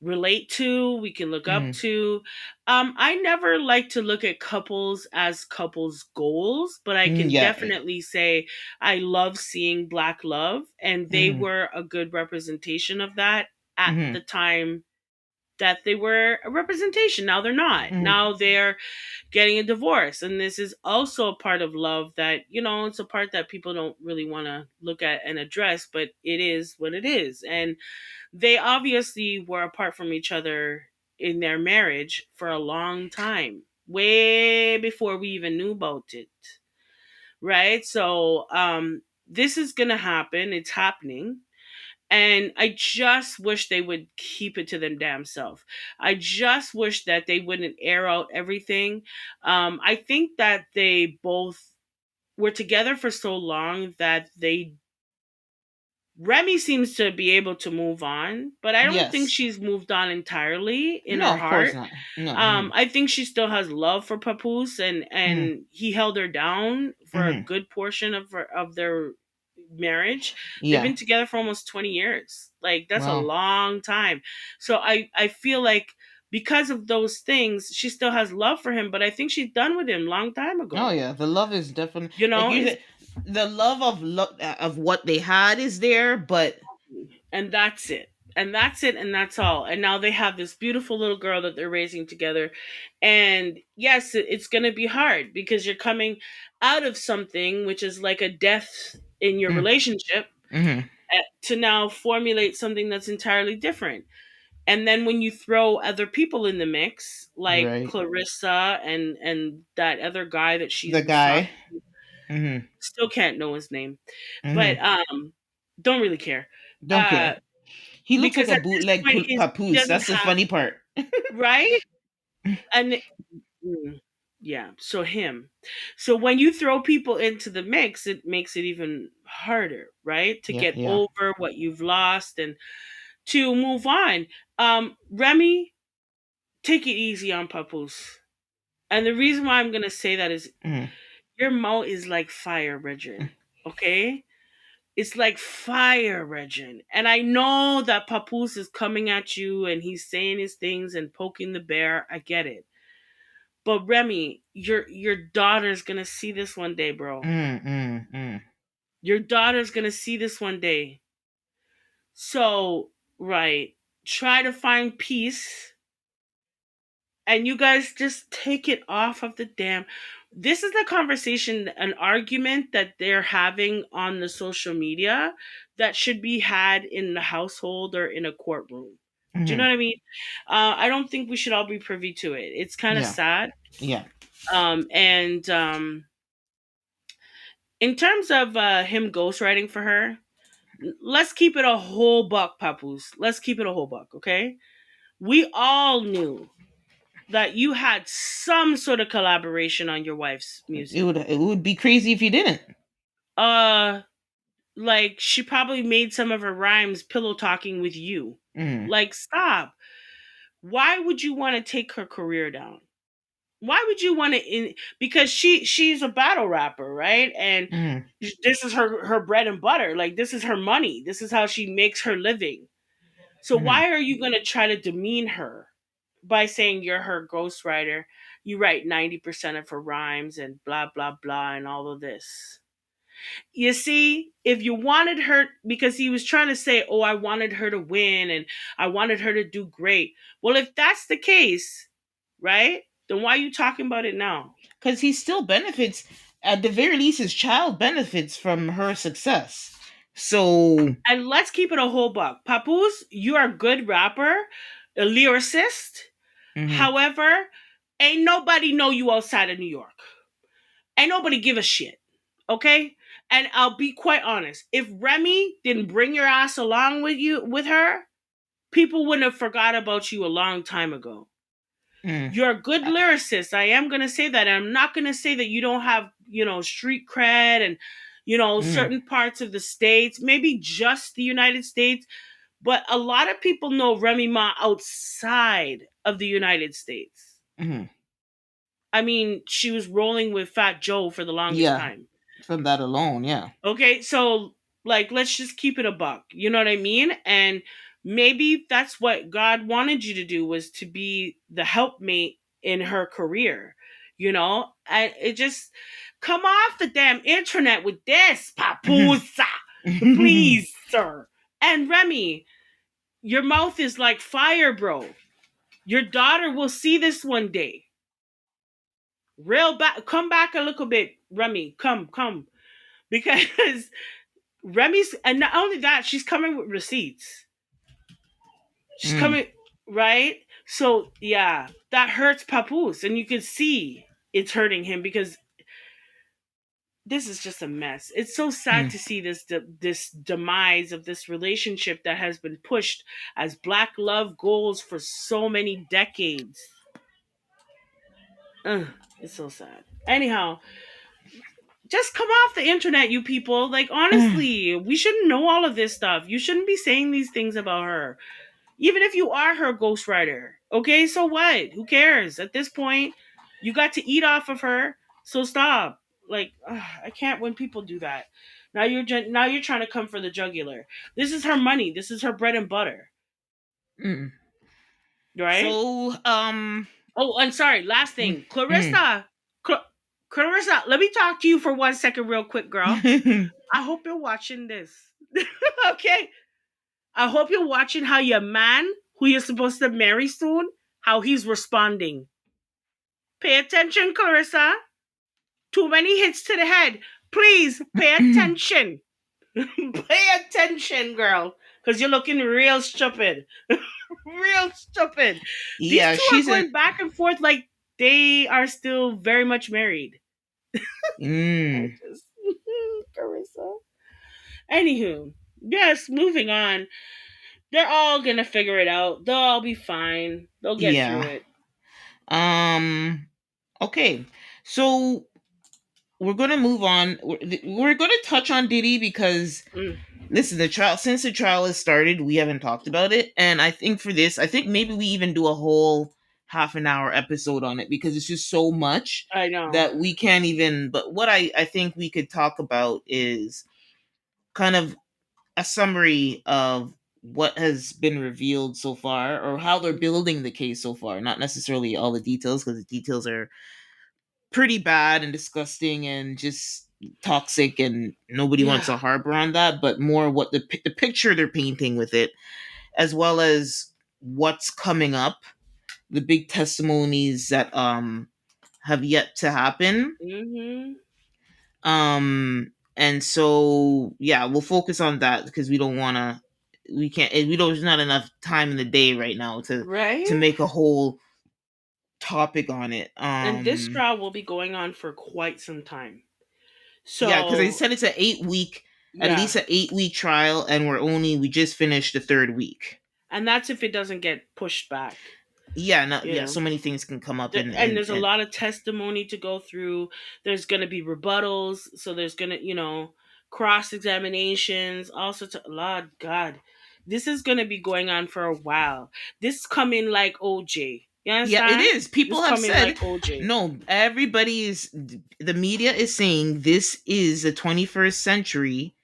relate to, we can look up Mm-hmm. to. I never like to look at couples as couples goals, but I Mm, can yeah. definitely say I love seeing black love, and they Mm-hmm. were a good representation of that at Mm-hmm. the time that they were a representation. Now they're not. Mm-hmm. Now they're getting a divorce, and this is also a part of love that, it's a part that people don't really want to look at and address, but it is what it is. And they obviously were apart from each other in their marriage for a long time, way before we even knew about it, right? So this is gonna happen. It's happening. And I just wish they would keep it to them damn self. I just wish that they wouldn't air out everything. I think that they both were together for so long that Remy seems to be able to move on, but I don't think Yes. she's moved on entirely in No, her of course heart. not. No. Mm-hmm. I think she still has love for Papoose, and Mm-hmm. he held her down for a Mm-hmm. good portion of their marriage. They've Yeah. been together for almost 20 years. Like, that's a Well. long time. So I feel like because of those things, she still has love for him, but I think she's done with him long time Oh ago. yeah, the love is definitely You like know, you it's said. The love of what they had is there, but and that's it. And that's it, and that's all. And now they have this beautiful little girl that they're raising together. And yes, it's going to be hard because you're coming out of something which is like a death in your mm, relationship, mm-hmm. to now formulate something that's entirely different. And then when you throw other people in the mix, like Right. Clarissa and that other guy that she The was talking guy. to, Mm-hmm. still can't know his name, but Mm-hmm. don't really care. Don't Uh, care. He looks like because a at this bootleg point he papoose. doesn't That's the have, funny part. right. And mm, yeah, so him. So when you throw people into the mix, it makes it even harder, right, to Yeah. get Yeah. over what you've lost and to move on. Remy, take it easy on Papoose. And the reason why I'm gonna say that is Mm-hmm. your mouth is like fire, Regin. Okay? It's like fire, Regin. And I know that Papoose is coming at you and he's saying his things and poking the bear. I get it. But Remy, your daughter's gonna see this one day, bro. Mm-hmm. Your daughter's gonna see this one day. So, right, try to find peace, and you guys just take it off of the damn. This is the conversation, an argument that they're having on the social media that should be had in the household or in a courtroom. Do you know Mm-hmm. what I mean? I don't think we should all be privy to it. It's kind of Yeah. sad. Yeah. And In terms of him ghostwriting for her, let's keep it a whole buck, Papoose. Let's keep it a whole buck, okay? We all knew that you had some sort of collaboration on your wife's music. It would be crazy if you didn't. Uh, like she probably made some of her rhymes pillow talking with you. Mm-hmm. Like, stop. Why would you want to take her career down? Why would you want to because she's a battle rapper, right? And Mm-hmm. this is her bread and butter. Like, this is her money. This is how she makes her living. So Mm-hmm. why are you going to try to demean her by saying you're her ghostwriter? You write 90% of her rhymes and blah blah blah and all of this. You see, if you wanted her, because he was trying to say, "Oh, I wanted her to win and I wanted her to do great." Well, if that's the case, right? Then why are you talking about it now? Because he still benefits. At the very least, his child benefits from her success. So. And let's keep it a whole buck. Papoose, you are a good rapper, a lyricist. Mm-hmm. However, ain't nobody know you outside of New York. Ain't nobody give a shit. Okay? And I'll be quite honest. If Remy didn't bring your ass along with her, people wouldn't have forgot about you a long time ago. Mm-hmm. You're a good lyricist. I am gonna say that. And I'm not gonna say that you don't have, street cred and Mm-hmm. certain parts of the states, maybe just the United States, but a lot of people know Remy Ma outside of the United States. Mm-hmm. I mean, she was rolling with Fat Joe for the longest Yeah. time. From that alone, yeah. Okay, so like let's just keep it a buck. You know what I mean? And Maybe that's what God wanted you to do, was to be the helpmate in her career. And it just, come off the damn internet with this, Papoose. Please, sir. And Remy, your mouth is like fire, bro. Your daughter will see this one day. Real back, come back a little bit, Remy. Come, because Remy's, and not only that, she's coming with receipts. She's Mm, coming, right? So yeah, that hurts Papoose, and you can see it's hurting him because this is just a mess. It's so sad mm, to see this demise of this relationship that has been pushed as black love goals for so many decades. Ugh, it's so sad. Anyhow, just come off the internet, you people. Like, mm, honestly, we shouldn't know all of this stuff. You shouldn't be saying these things about her. Even if you are her ghostwriter. Okay, so what? Who cares? At this point, you got to eat off of her, so stop. Like, I can't when people do that. Now you're trying to come for the jugular. This is her money. This is her bread and butter, mm. right? So, Oh, and sorry, last mm, thing. Clarissa, let me talk to you for 1 second real quick, girl. mm. I hope you're watching this. Okay? I hope you're watching how your man, who you're supposed to marry soon, how he's responding. Pay attention, Clarissa. Too many hits to the head. Please pay attention. Pay attention, girl. Because you're looking real stupid. Real stupid. These Yeah, two are she's an. going back and forth like they are still very much married. I Mm, just. Clarissa. Anywho, yes, moving on. They're all gonna figure it out. They'll all be fine. They'll get through yeah. it. Um. Okay. So we're gonna move on. We're gonna touch on Diddy because Mm, listen, the trial since the trial has started, we haven't talked about it, and I think for this, I think maybe we even do a whole half an hour episode on it because it's just so much I know. that we can't even. But what I think we could talk about is kind of a summary of what has been revealed so far or how they're building the case so far, not necessarily all the details because the details are pretty bad and disgusting and just toxic and nobody wants Yeah. to harbor on that, but more what the picture they're painting with it, as well as what's coming up, the big testimonies that have yet to happen. Mhm. And so yeah, we'll focus on that because we don't want to, we can't, we don't, there's not enough time in the day right now to Right? make a whole topic on it. And this trial will be going on for quite some time. Yeah, because they So, said it's an 8 week, at yeah. least an 8 week trial, and we just finished the third week. And that's if it doesn't get pushed back, Yeah, no, you yeah, know. so many things can come up, and And and there's a and lot of testimony to go through. There's going to be rebuttals, so there's going to, cross examinations, all sorts of, Lord God. This is going to be going on for a while. This coming like OJ. You yeah, it understand? is. This People have coming said like OJ. no. Everybody is, the media is saying this is a 21st century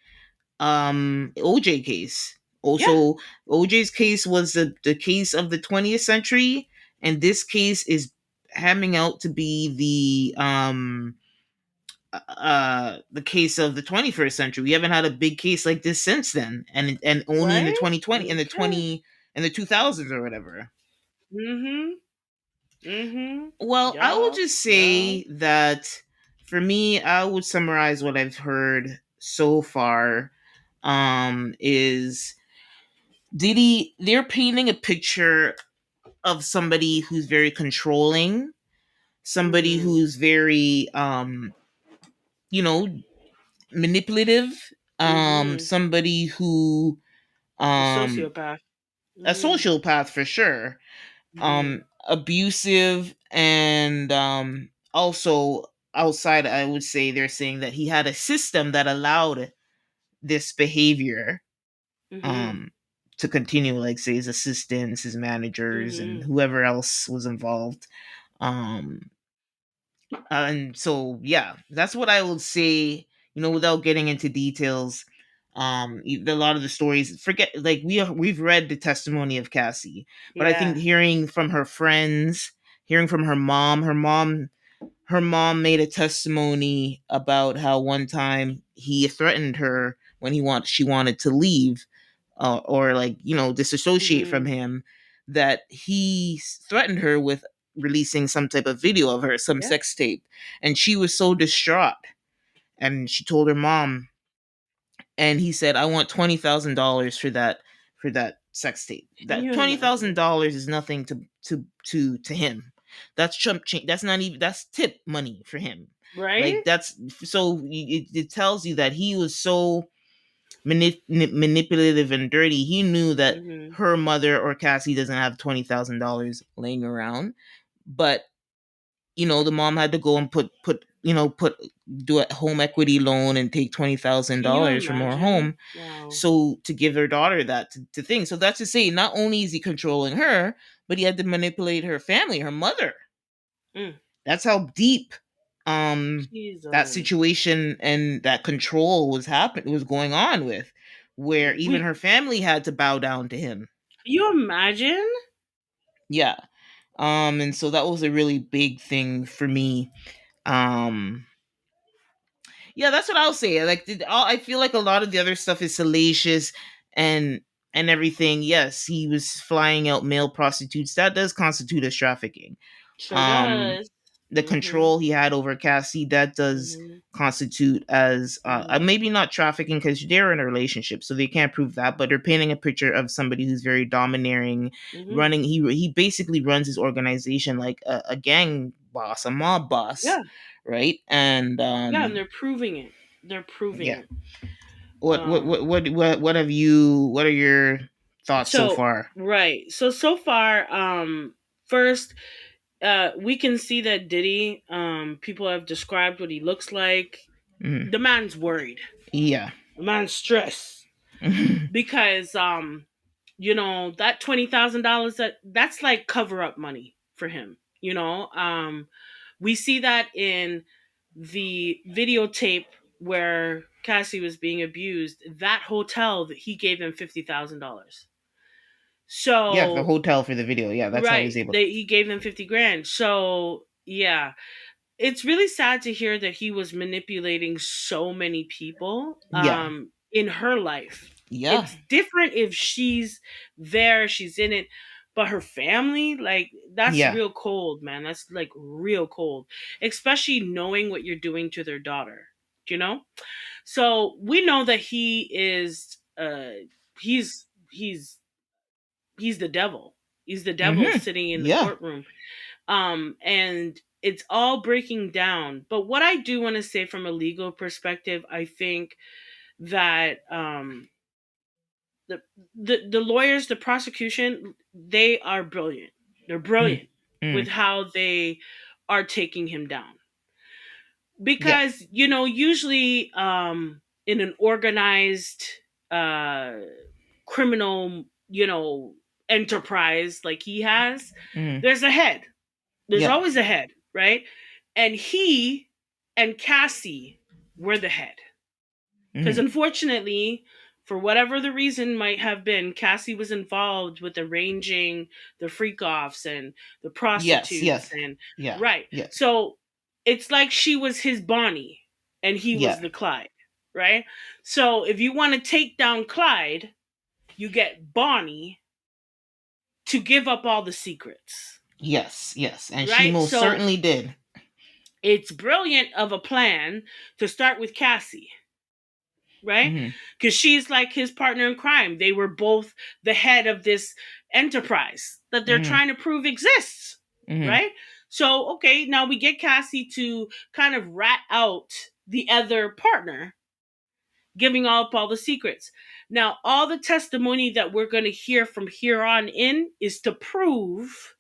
OJ case. Yeah, Also, OJ's case was the case of the 20th century, and this case is hamming out to be the case of the 21st century. We haven't had a big case like this since then, and only in the right? 2020, in the Okay. 20, in the 2000s or whatever. Mhm. Mhm. Well, I will Yeah. just Yeah. say that for me, I would summarize what I've heard so far. Is Diddy? They're painting a picture of somebody who's very controlling, somebody Mhm. who's very you know, manipulative, Mhm. somebody who A um sociopath. a Mhm. sociopath for sure, Mhm. abusive, and also outside, I would say they're saying that he had a system that allowed this behavior Mhm. um to continue, like say his assistants, his managers, and Mhm. whoever else was involved. um and so yeah, that's what I would say, without getting into details. A lot of the stories, forget, like we've read the testimony of Cassie, but I think Yeah. hearing from her friends, hearing from her mom made a testimony about how one time he threatened her when she wanted to leave, or like, disassociate from Mhm. him, that he threatened her with releasing some type of video of her, some Yeah. sex tape, and she was so distraught, and she told her mom, and he said, "I want $20,000 for that sex tape." Can That you $20,000 imagine? dollars is nothing to him. That's chump change. That's not even, that's tip money for him. Like, Right? that's, so it tells you that he was so manipulative and dirty. He knew that Mhm. her mother or Cassie doesn't have $20,000 laying around, but the mom had to go and do a home equity loan and take twenty thousand Can you dollars from her imagine? home, Wow. so to give her daughter that to think. So that's to say, not only is he controlling her, but he had to manipulate her family, her mother. Mm. That's how deep um that Jesus. situation and that control was going on with, where even We her family had to bow down to him. Can you imagine? Yeah. And so that was a really big thing for me. um Yeah, that's what I'll say. Like, I feel like a lot of the other stuff is salacious and everything. Yes, he was flying out male prostitutes. That does constitute as trafficking. Sure Um, does. the Mhm. control he had over Cassie, that does Mhm. constitute as Mhm. maybe not trafficking, because they're in a relationship, so they can't prove that. But they're painting a picture of somebody who's very domineering, Mhm. running. He basically runs his organization like a gang boss, a mob boss, Yeah. right? And Yeah, and they're proving it. They're proving yeah. it. Um What are your thoughts so so far? right. So far, first, we can see that Diddy, people have described what he looks like. Mhm. The man's worried. Yeah. The man's stressed because that $20,000, that's like cover up money for him. We see that in the videotape where Cassie was being abused. That hotel, that he gave them $50,000. Yeah, the So hotel for the video. Yeah, that's how he's right, able. he gave them 50 grand. So yeah, it's really sad to hear that he was manipulating so many people Yeah. in her life. Yeah. It's different if she's there, she's in it, but her family, like, that's Yeah. real cold, man. That's like real cold, especially knowing what you're doing to their daughter, you know? So we know that he's he's he's the devil. He's the devil Mhm. sitting in the Yeah. courtroom. And it's all breaking down. But what I do want to say from a legal perspective, I think that the, the lawyers, the prosecution, they are brilliant. They're Mhm. brilliant with Mhm. how they are taking him down. Yeah. Because, usually in an organized uh criminal, enterprise like he has, Mhm. there's a head. There's Yeah. always a head, right? And he and Cassie were the head. Because Mhm. unfortunately, for whatever the reason might have been, Cassie was involved with arranging the freak offs and the Yes. prostitutes. Yes. And Yeah. right. Yes. So it's like she was his Bonnie and he was Yeah. the Clyde, right? So if you want to take down Clyde, you get Bonnie to give up all the secrets, Yes. Yes. And she right? most So certainly did. it's brilliant of a plan to start with Cassie, right? Mhm. Because she's like his partner in crime. They were both the head of this enterprise that they're Mhm. trying to prove exists, Mhm. right? So, okay, now we get Cassie to kind of rat out the other partner, giving up all the secrets. Now, all the testimony that we're going to hear from here on in is to prove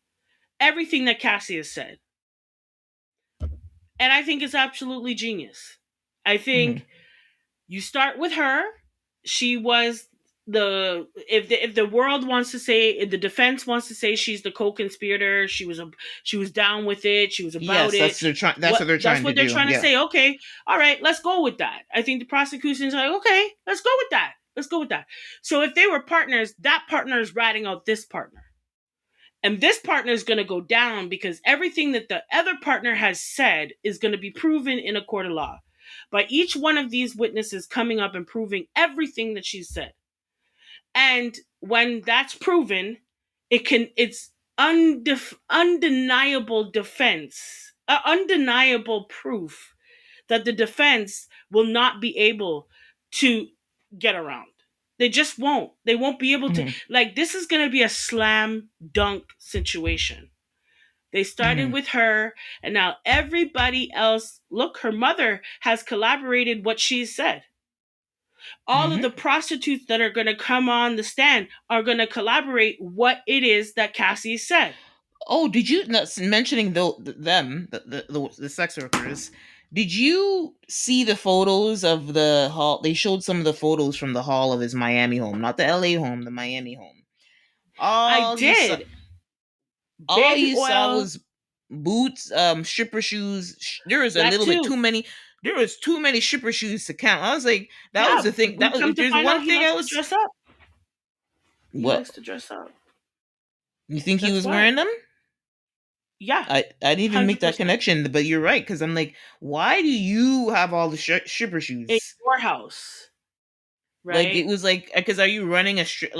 everything that Cassie has said. And I think it's absolutely genius. I Mhm. think you start with her. She was if the world wants to say, if the defense wants to say she's the co-conspirator, she was down with it, she was about Yes, it. that's what they're That's trying to what they're do. trying to Yeah. say. Okay, all right, let's go with that. I think the prosecution's like, okay, let's go with that. Let's go with that. So if they were partners, that partner is ratting out this partner. And this partner is going to go down because everything that the other partner has said is going to be proven in a court of law by each one of these witnesses coming up and proving everything that she said. And when that's proven, it's undeniable defense, undeniable proof that the defense will not be able to get around. They just won't. They won't be able to. Hmm. Like, this is going to be a slam dunk situation. They started Hmm. with her, and now everybody else. Look, her mother has collaborated what she said. All of Hmm. the prostitutes that are going to come on the stand are going to collaborate what it is that Cassie said. Oh, did you mentioning them the sex workers? Did you see the photos of the hall? They showed some of the photos from the hall of his Miami home, not the LA home, the Miami home. I All you saw, did. all Baby you saw oil, was boots, stripper shoes. There was a that little bit too. too many. There was too many stripper shoes to count. I was like, that was Yeah, the thing. That we was, come if to there's find one out he thing I likes to was, dress up. He what, likes to dress up. you think he That's was wearing why. them? Yeah, I didn't even make that 100%. connection, but you're right because I'm like, why do you have all the stripper In shoes? your house, Like it right? was like, because are you running a strip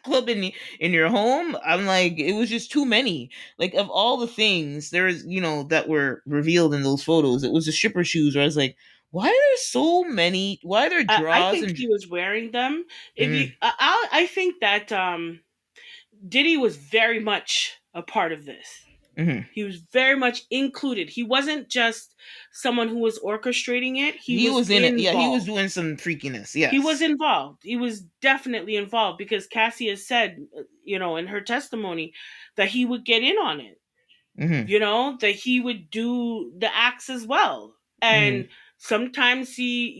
club in your home? I'm like, it was just too many. Like of all the things there's, that were revealed in those photos, it was the stripper shoes. Where I was like, why are there so many? Why are there I draws think and? he was wearing them. If you, Mm, I think that Diddy was very much a part of this. hmm. He was very much included. He wasn't just someone who was orchestrating it. He He was was in it. Yeah, he was involved. doing some freakiness. He was Yes. involved. He was definitely involved because Cassie has said, in her testimony, that he would get in on it. Hmm. That he would do the acts as well. Hmm. And sometimes he,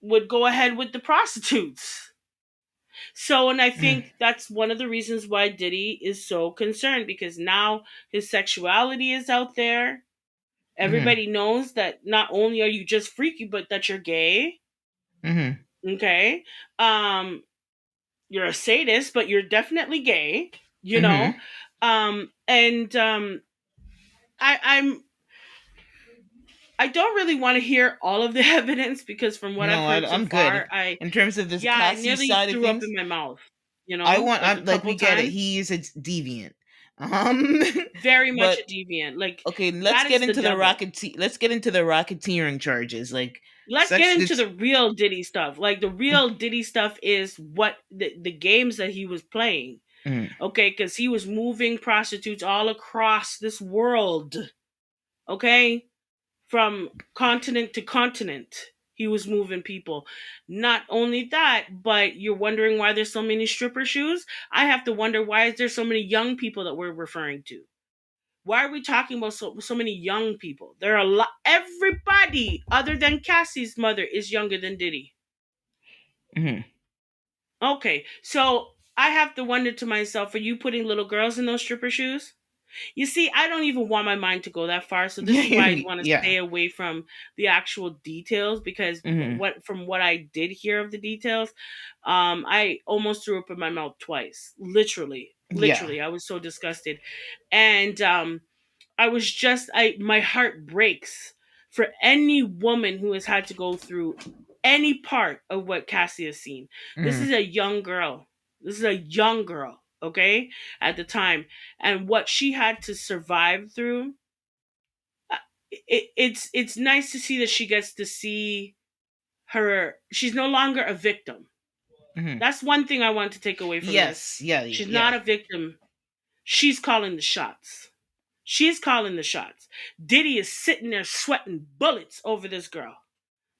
would go ahead with the prostitutes. So, and I Hmm. think that's one of the reasons why Diddy is so concerned because now his sexuality is out there. Hmm. Everybody knows that not only are you just freaky, but that you're gay. Hmm. Okay. Um, you're a sadist, but you're definitely gay, you know? Hmm. And I, I'm I don't really want to hear all of the evidence because from what I've No, heard so I'm good. far, I In terms of this yeah, I Cassie nearly side of threw up things, in my mouth, like a I'm like, couple we get it. times. He is a deviant. Um, Very much but a deviant. Like okay, that is the devil. let's get into the racketeering charges, like Let's sex. get into This, the real Diddy stuff. Like the real Diddy stuff is what the games that he was playing. mm, Okay, because he was moving prostitutes all across this world. Okay, from continent to continent. He was moving people. Not only that, but you're wondering why there's so many stripper shoes. I have to wonder why is there so many young people that we're referring to. Why are we talking about so many young people? There are a lot. Everybody other than Cassie's mother is younger than Diddy. mm. Okay, so I have to wonder to myself: are you putting little girls in those stripper shoes? You see, I don't even want my mind to go that far, so this is why I want to Yeah. stay away from the actual details because Hmm. what I did hear of the details, I almost threw up in my mouth twice, literally, Yeah. literally. I was so disgusted, and I was just I my heart breaks for any woman who has had to go through any part of what Cassie has seen. This is Mm, a young girl. This is a young girl, okay, at the time, and what she had to survive through. It's nice to see that she gets to see her. She's no longer a victim. hmm. That's one thing I want to take away from this. Yes. Yeah. She's Yeah. not a victim. She's calling the shots. She's calling the shots. Diddy is sitting there sweating bullets over this girl.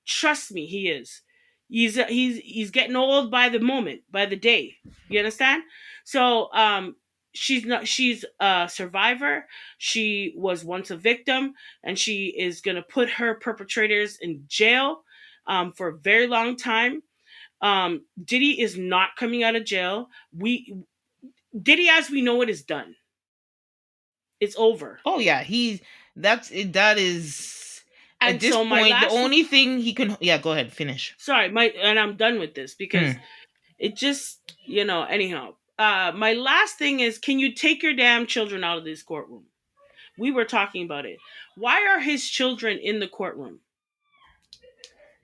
Trust me, he is. He's getting old by the moment, by the day. You understand? So she's a survivor. She was once a victim, and she is gonna put her perpetrators in jail for a very long time. Diddy is not coming out of jail. We Diddy, as we know it, is done. It's over. Oh yeah, that's it. That is at And this so my point the last, only thing he can. Yeah, go ahead, finish. sorry, my, and I'm done with this because Mm. it just, anyhow. My last thing is, can you take your damn children out of this courtroom? We were talking about it. Why are his children in the courtroom?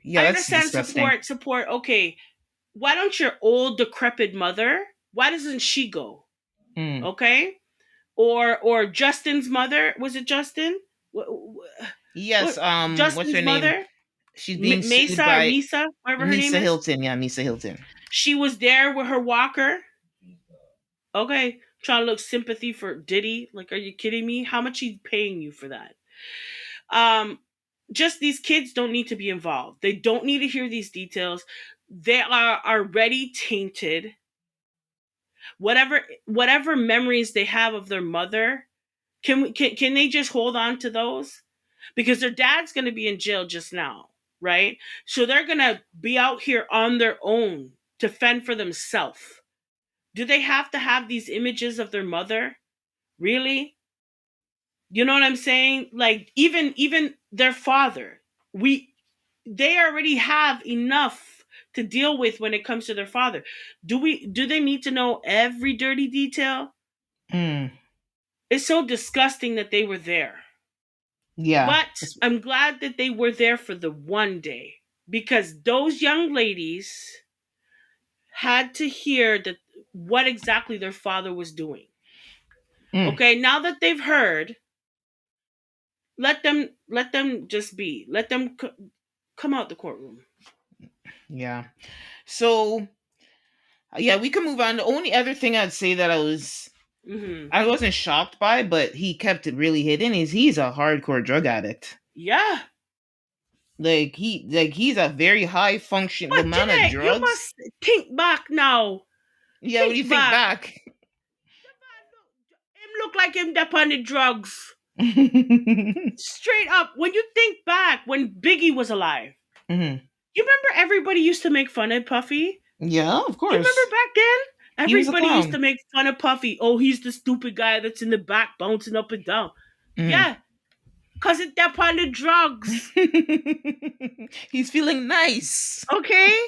Yeah, I that's understand disgusting. support. Okay, why don't your old decrepit mother? Why doesn't she go? Mm. Okay, or Justin's mother, was it Justin? What, Yes. what What's her Justin's name? mother? She's being sued Mesa or by Misa, whatever her name Misa is. Hilton. Yeah, Misa Hilton. She was there with her walker. Okay, trying to look sympathy for Diddy. Like, are you kidding me? How much he paying you for that? Um, just these kids don't need to be involved. They don't need to hear these details. They are already tainted. Whatever memories they have of their mother, can they just hold on to those? Because their dad's going to be in jail just now, right? So they're going to be out here on their own to fend for themselves. Do they have to have these images of their mother? Really? You know what I'm saying? Like, even their father, we they already have enough to deal with when it comes to their father. Do they need to know every dirty detail? Mm. It's so disgusting that they were there. Yeah. But I'm glad that they were there for the one day, because those young ladies had to hear that what exactly their father was doing. Mm. Okay, now that they've heard, let them just be. Let them come out the courtroom. Yeah. So yeah, we can move on. The only other thing I'd say that Hmm. I wasn't shocked by, but he kept it really hidden is he's a hardcore drug addict. Yeah. He's a very high function the But amount of Jeanette, you drugs. must think back now. Yeah, what do you Think think back. back? Him look like him up on the drugs. Mhm. Straight up. When you think back when Biggie was alive, you remember everybody used to make fun of Puffy? Yeah, of You remember course. back then? He was a Everybody used to clown. make fun of Puffy. Oh, he's the stupid guy that's in the back bouncing up and down. Mhm. Yeah, because it's up on the drugs. He's feeling nice. Okay?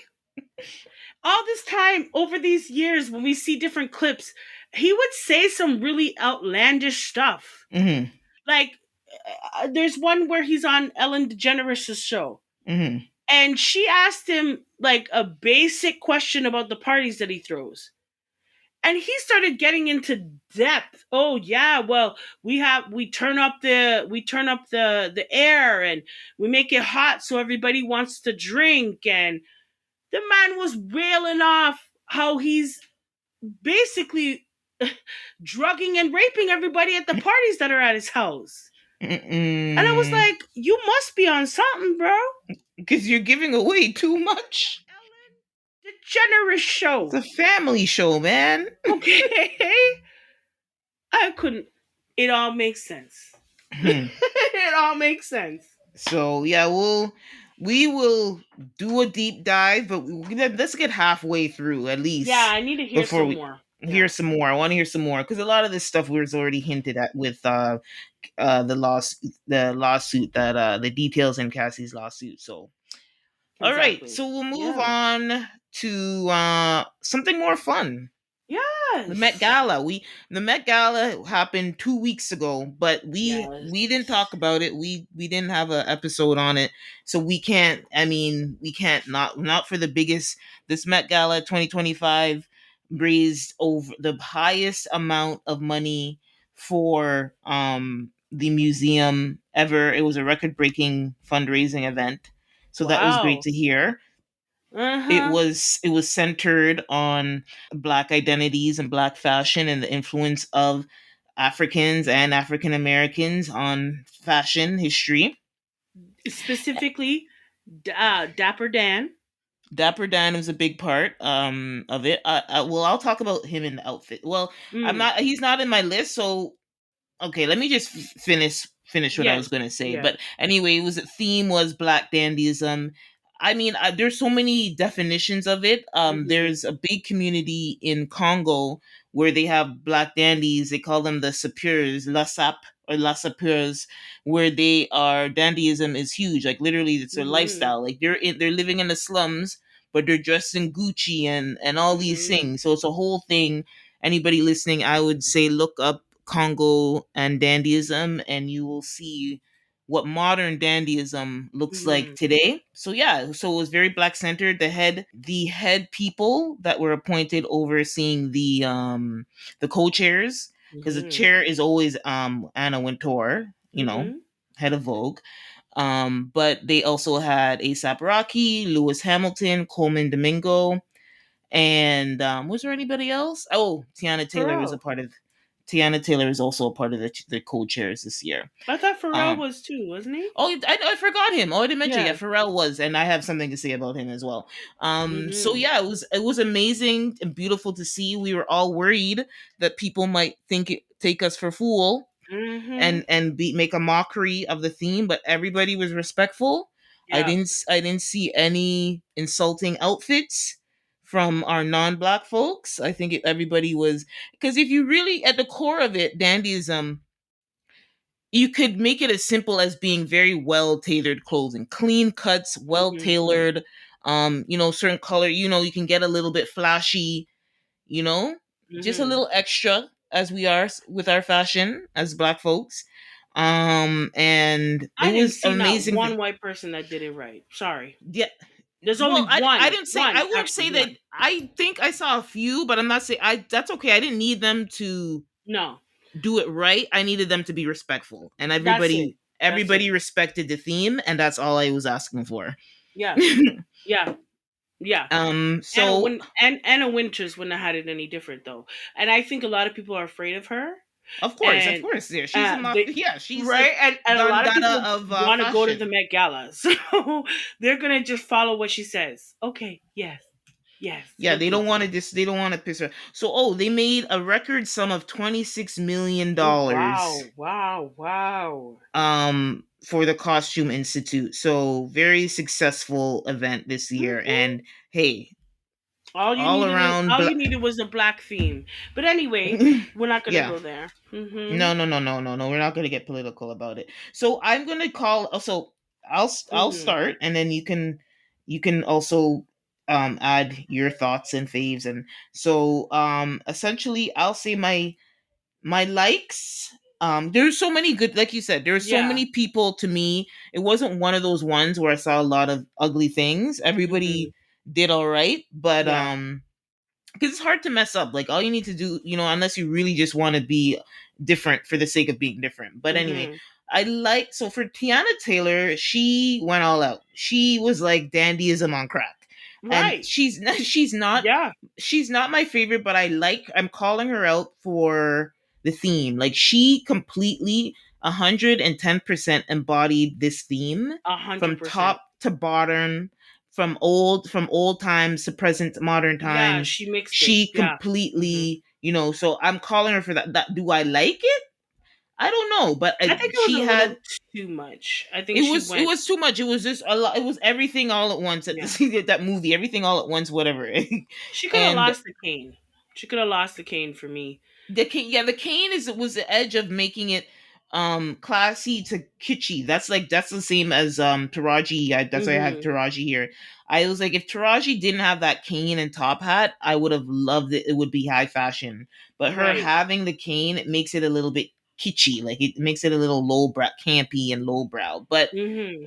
All this time, over these years, when we see different clips, he would say some really outlandish stuff. Mhm. Like, there's one where he's on Ellen DeGeneres' show, Mhm. and she asked him like a basic question about the parties that he throws. And he started getting into depth. Oh yeah, well, we turn up the air, and we make it hot so everybody wants to drink. And the man was wailing off how he's basically drugging and raping everybody at the parties that are at his house. And I was Mm-mm. like, you must be on something, bro. Because you're giving away too much. The generous It's show. a family show, man. Okay. I couldn't. It all makes sense. It all makes sense. So yeah, we will do a deep dive, but let's get halfway through at Yeah, least I need to hear before some we more. hear Yeah, some more. I want to hear some more because a lot of this stuff was already hinted at with the lawsuit that the details in Cassie's lawsuit. So all right, exactly. so we'll move Yeah. on to something more fun. The Met Yes. Gala. The Met Gala happened 2 weeks ago, but Yes. we didn't talk about it. We didn't have an episode on it, so we can't. I mean, we can't not for the biggest. This Met Gala 2025 raised over the highest amount of money for the museum ever. It was a record breaking fundraising event, so that was great Wow. to hear. Uh it huh. was it was centered on black identities and black fashion and the influence of Africans and African Americans on fashion history. Specifically, Dapper Dan. Dapper Dan was a big part of it. Well, I'll talk about him in the outfit. Well, I'm Mm. not. He's not in my list, so okay. Let me just finish what I was Yes. going to say. Yes. But anyway, it was the theme was black dandyism. I mean, there's so many definitions of it. Mhm. There's a big community in Congo where they have black dandies. They call them the sapirs, la sap or la sapeurs, where they are dandyism is huge. Like literally, it's their Mhm. lifestyle. Like they're living in the slums, but they're dressed in Gucci and all these Mhm. things. So it's a whole thing. Anybody listening, I would say look up Congo and dandyism, and you will see what modern dandyism looks like Mhm. today. So yeah, so it was very black centered. The head people that were appointed overseeing the co-chairs, because the Mhm. chair is always Anna Wintour, Mhm. head of Vogue. But they also had ASAP Rocky, Lewis Hamilton, Coleman Domingo, and was there anybody else? Oh, Pharrell. Tiana Taylor is also a part of the co-chairs this year. I thought Pharrell Um, was too, wasn't he? Oh, I forgot him. Oh, I didn't mention. Yeah, Yeah. Pharrell was, and I have something to say about him as well. So Mhm. yeah, it was amazing and beautiful to see. We were all worried that people might take us for fool Mhm. and make a mockery of the theme, but everybody was respectful. Yeah. I didn't see any insulting outfits from our non-black folks. I think everybody was, because if you really at the core of it, dandyism, you could make it as simple as being very well tailored clothing, clean cuts, well Mhm. tailored, certain color, you can get a little bit flashy, you know just a Mhm. little extra as we are with our fashion as black folks. And it I didn't was see not amazing. one white person that did it right. Sorry. Yeah. There's only Well, I one. didn't say, I One, won't actually say that. one. I think I saw a few, but I'm not saying I that's okay. I didn't need them to No. do it right. I needed them to be respectful, and That's it. That's everybody it. respected the theme, and that's all I was asking for. Yeah. Yeah. Yeah. So Anna Winters wouldn't have had it any different though. And I think a lot of people are afraid of her. of And course, there she's a they yeah, she's right, like and a Don lot of Dada people of want to go to the fashion. Met Gala, so they're gonna just follow what she says. Okay, yes, yes, Yeah, okay. they don't want to piss her. So they made a record sum of Oh $26 million wow, wow, wow. for the Costume Institute. So very successful event this year, Hmm. and hey, all around All you needed was a black theme. But anyway, we're not gonna yeah. go there. Mm-hmm. No, no, no, no, no, no. We're not going to get political about it. So I'm going to call. So I'll Mm-hmm. start, and then you can also add your thoughts and faves. And so essentially, I'll say my likes. There's so many good, like you said, there are so Yeah. many people. To me, it wasn't one of those ones where I saw a lot of ugly things. Mm-hmm. Everybody did all right, but Yeah. because it's hard to mess up. Like all you need to do, unless you really just want to be different for the sake of being different. But anyway, Mm-hmm. I like, so for Tiana Taylor, she went all out. She was like dandyism on crack, and Right. Yeah. she's not my favorite, but I'm calling her out for the theme. Like she completely 110% embodied this theme a hundred from percent. top to bottom, from old times to present modern Yeah, times. she mixed it. She Yeah. Mm-hmm. completely, so I'm calling her for that. Do I like it? I don't know, but I think it was she a had, little too much. I think it she was it went. was too much. It was just a lot. It was everything all at once at Yeah. that movie. Everything all at once, whatever. She could have And lost the cane. She could have lost the cane for me. the cane was the edge of making it classy to kitschy. That's the same as Taraji. That's why I have Hmm. Taraji here. I was like, if Taraji didn't have that cane and top hat, I would have loved it. It would be high fashion. But her Right. having the cane, it makes it a little bit kitschy. Like it makes it a little lowbrow, campy and lowbrow. But Hmm.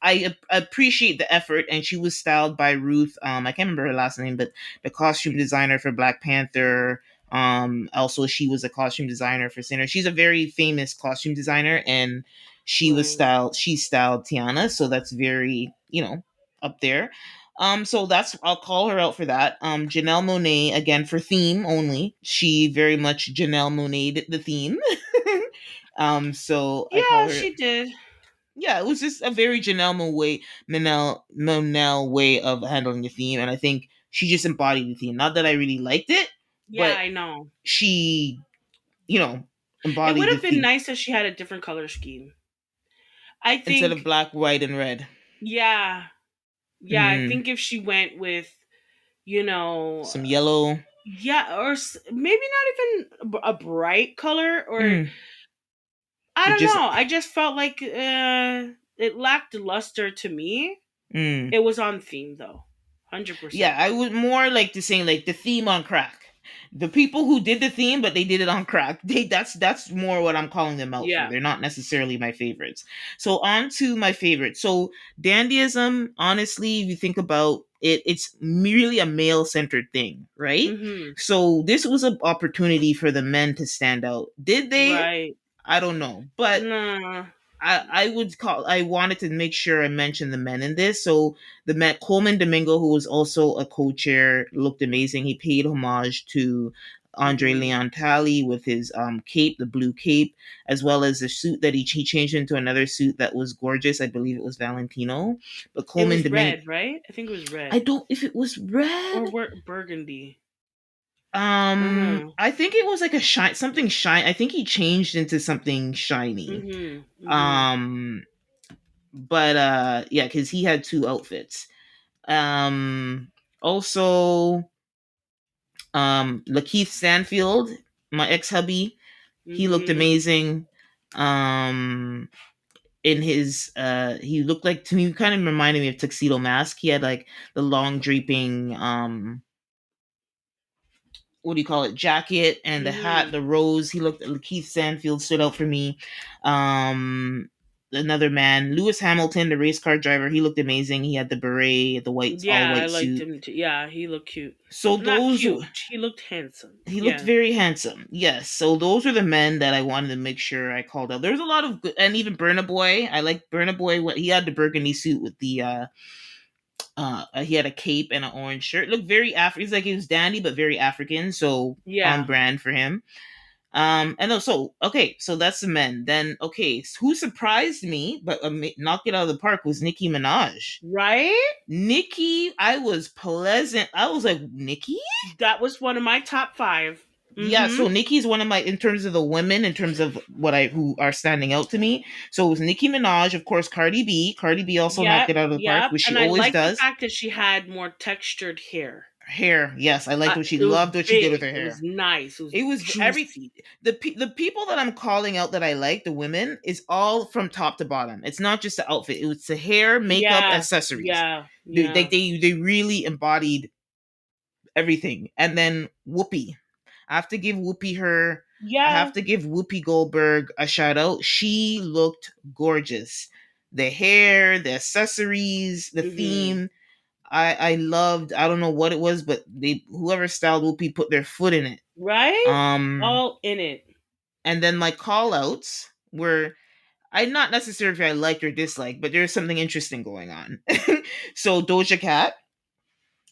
I appreciate the effort, and she was styled by Ruth. I can't remember her last name, but the costume designer for Black Panther. Also, she was a costume designer for Sinner. She's a very famous costume designer, and Right. she styled Tiana, so that's very, up there. So I'll call her out for that. Janelle Monet, again, for theme only. She very much Janelle Monet the theme. So I call Yeah, her, she did. yeah, it was just a very Monel way of handling the theme, and I think she just embodied the theme. Not that I really liked it, Yeah, but I know. she, you know, It would embodied the have been theme nice if she had a different color scheme. I instead of think. black, white, and red. Yeah. Yeah, I Mm. think if she went with, you know, Some yellow. yeah, or maybe not even a bright color, or Mm. I It don't just. know. I just felt like it lacked luster to me. Mm. It was on theme though, Yeah, 100%. I would more like to say like the theme on crack. The people who did the theme, but they did it on crack. That's more what I'm calling them out for. Yeah. They're not necessarily my favorites. So on to my favorites. So dandyism, honestly, if you think about it, it's merely a male centered thing, right? Mhm. So this was an opportunity for the men to stand out. Did they? Right. I don't know, but Nah. I would call. I wanted to make sure I mentioned the men in this. So the Met Coleman Domingo, who was also a co-chair, looked amazing. He paid homage to Andre Mhm. Leon Talley with his cape, the blue cape, as well as the suit that he changed into another suit that was gorgeous. I believe it was Valentino, but It Coleman was Domingo. red, right? I think it was I red don't if it was red. or burgundy. I think it was like a shine, something shine. I think he changed into something shiny. Mhm. Mhm. Um, but yeah, because he had two outfits. Also, Lakeith Stanfield, my ex-hubby, he looked Mhm. amazing. In his he looked like, to me, kind of reminded me of Tuxedo Mask. He had like the long draping what do you call it, jacket, and the hat, Mhm. the rose. He looked, Keith Sanfield stood out for me. um Another man, Lewis Hamilton, the race car driver, he looked amazing. He had the beret, the white, all Yeah, I white liked suit. him too. Yeah, he looked cute. So Not those, cute. He looked handsome. he looked Yeah. very handsome, yes. So those are the men that I wanted to make sure I called out. There's a lot of good, and even Burna Boy, I like Burna Boy. What he had, the burgundy suit with the he had a cape and an orange shirt. Looked very African. He's like, he was dandy but very African, so on Yeah. brand for him. And so okay, so that's the men. Then okay, who surprised me but knocked it out of the park was Nicki Minaj. Right? Nicki, I was pleasant. I was like, Nicki? That was one of my top 5. Yeah, Mhm. so Nicki's one of my, in terms of the women, in terms of what I who are standing out to me. So it was Nicki Minaj, of course, Cardi B. Cardi B also knocked Yep, it out of the park, yep, which she and I always like the does. fact that she had more textured hair. Hair, yes, I liked what she It was loved what she did with big, her it was hair. nice, it was It was every juicy. the people that I'm calling out that I like, the women, is all from top to bottom. It's not just the outfit. It was the hair, makeup, Yeah, accessories. yeah, They yeah. they really embodied everything. And then Whoopi, I have to give Whoopi her. I have Yeah. to give Whoopi Goldberg a shout out. She looked gorgeous. The hair, the accessories, the Mhm. theme. I loved. I don't know what it was, but they, whoever styled Whoopi, put their foot in it. Right? Um, All in it. and then my call outs were, I not necessarily if I liked or disliked, but there's something interesting going on. So Doja Cat,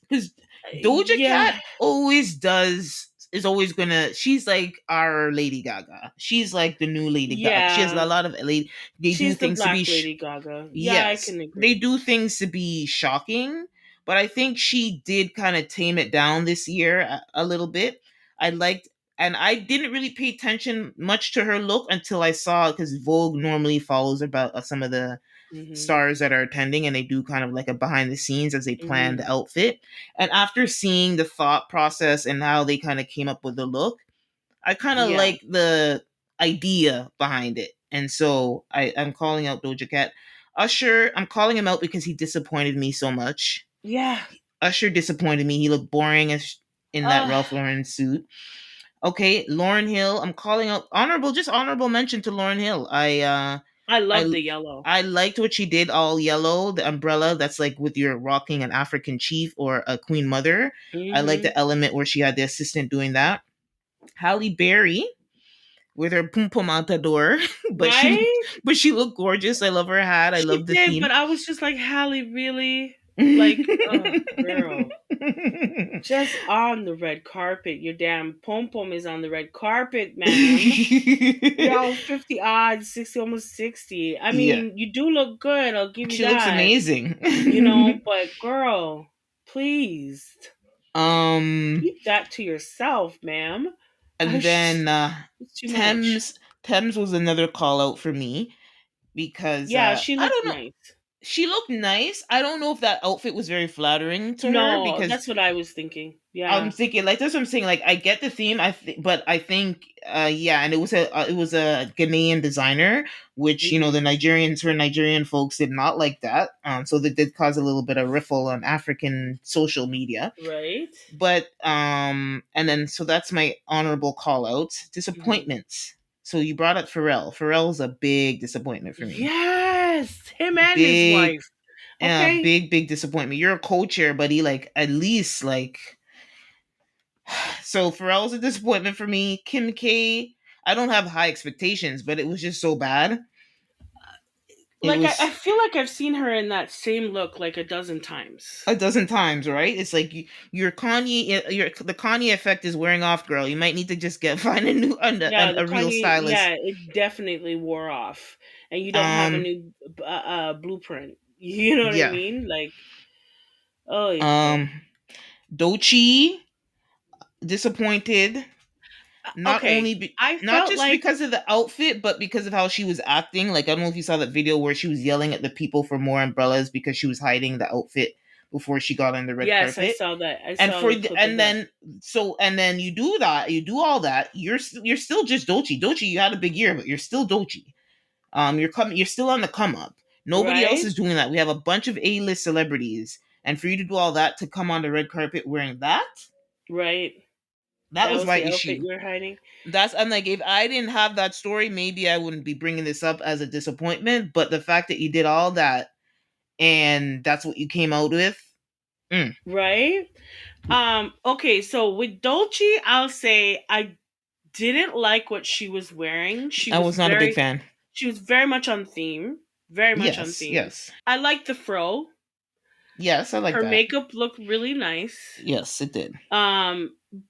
because Doja Cat Yeah. always does, is always gonna, she's like our Lady Gaga. She's like the new Lady Gaga. She has a Yeah. lot of lady, they do She's the things to be Black Lady Gaga. Yeah, I yes, can they agree. do things to be shocking, but I think she did kind of tame it down this year a little bit. I liked, and I didn't really pay attention much to her look until I saw, because Vogue normally follows about some of the Mhm. stars that are attending, and they do kind of like a behind the scenes as they plan the Mhm. outfit. And after seeing the thought process and how they kind of came up with the look, I kind of Yeah. like the idea behind it. And so I'm calling out Doja Cat. Usher, I'm calling him out because he disappointed me so much. Yeah. Usher disappointed me. He looked boring as in that Uh, Ralph Lauren suit. Okay, Lauren Hill, I'm calling out honorable, just honorable mention to Lauren Hill. I love I the yellow. I liked what she did, all yellow, the umbrella that's like with your rocking an African chief or a queen mother. I like Mhm. the element where she had the assistant doing that. Halle Berry with her pum pum matador, but Right? she looked gorgeous. I love her hat. I She love the did, but theme. I was just like, Halle, really? Like, oh, girl. Just on the red carpet. Your damn pom pom is on the red carpet, ma'am. You're all 50 odd, 60, almost 60. I Yeah, mean, you do look good. I'll give you she looks that. amazing. But girl, please um, keep that to yourself, ma'am. and then It's too much. Thames was another call out for me because Yeah, she I looked don't know. nice. She looked nice. I don't know if that outfit was very flattering to her No, because that's what I was thinking. I'm Yeah. thinking like that's what I'm saying. Like I get the theme, but I think yeah, and it was a Ghanaian designer, which Hmm. the Nigerians for Nigerian folks did not like that. So that did cause a little bit of riffle on African social media. Right. But and then so that's my honorable call out. Hmm. Disappointments. So you brought up Pharrell. Pharrell's a big disappointment for me. Yes, him and his Big, wife. Okay. big disappointment. You're a co-chair, buddy. Like at least like so Pharrell's a disappointment for me. Kim K, I don't have high expectations, but it was just so bad. It Like I was feel like I've seen her in that same look like a dozen times. a dozen times, right? It's like your Kanye, your the Kanye effect is wearing off, girl. You might need to just get find a new Yeah, the a real Kanye. stylist. Yeah, it definitely wore off, and you don't have a Um, new blueprint. You know what I yeah. mean? Like, oh, Um, Dochi disappointed. Not okay. only I not felt just like because of the outfit, but because of how she was acting. Like I don't know if you saw that video where she was yelling at the people for more umbrellas because she was hiding the outfit before she got on the red yes, I carpet. saw that. I And saw the clip of and that. then and then you do that, you do all that. You're still just Dochi. Dochi, you had a big year, but you're still Dochi. You're still on the come up. Nobody else Right, is doing that. We have a bunch of A-list celebrities, and for you to do all that to come on the red carpet wearing that, right. that That was was my the outfit issue. you were hiding. I'm like, if I didn't have that story, maybe I wouldn't be bringing this up as a disappointment. But the fact that you did all that and that's what you came out with, mm, Right. Okay, so with Dolce, I'll say I didn't like what she was wearing. I was not a big fan. She was very much on theme. Very much on Yes, theme. yes, I liked the fro. yes, I like Her that. makeup looked really nice. Yes, it did.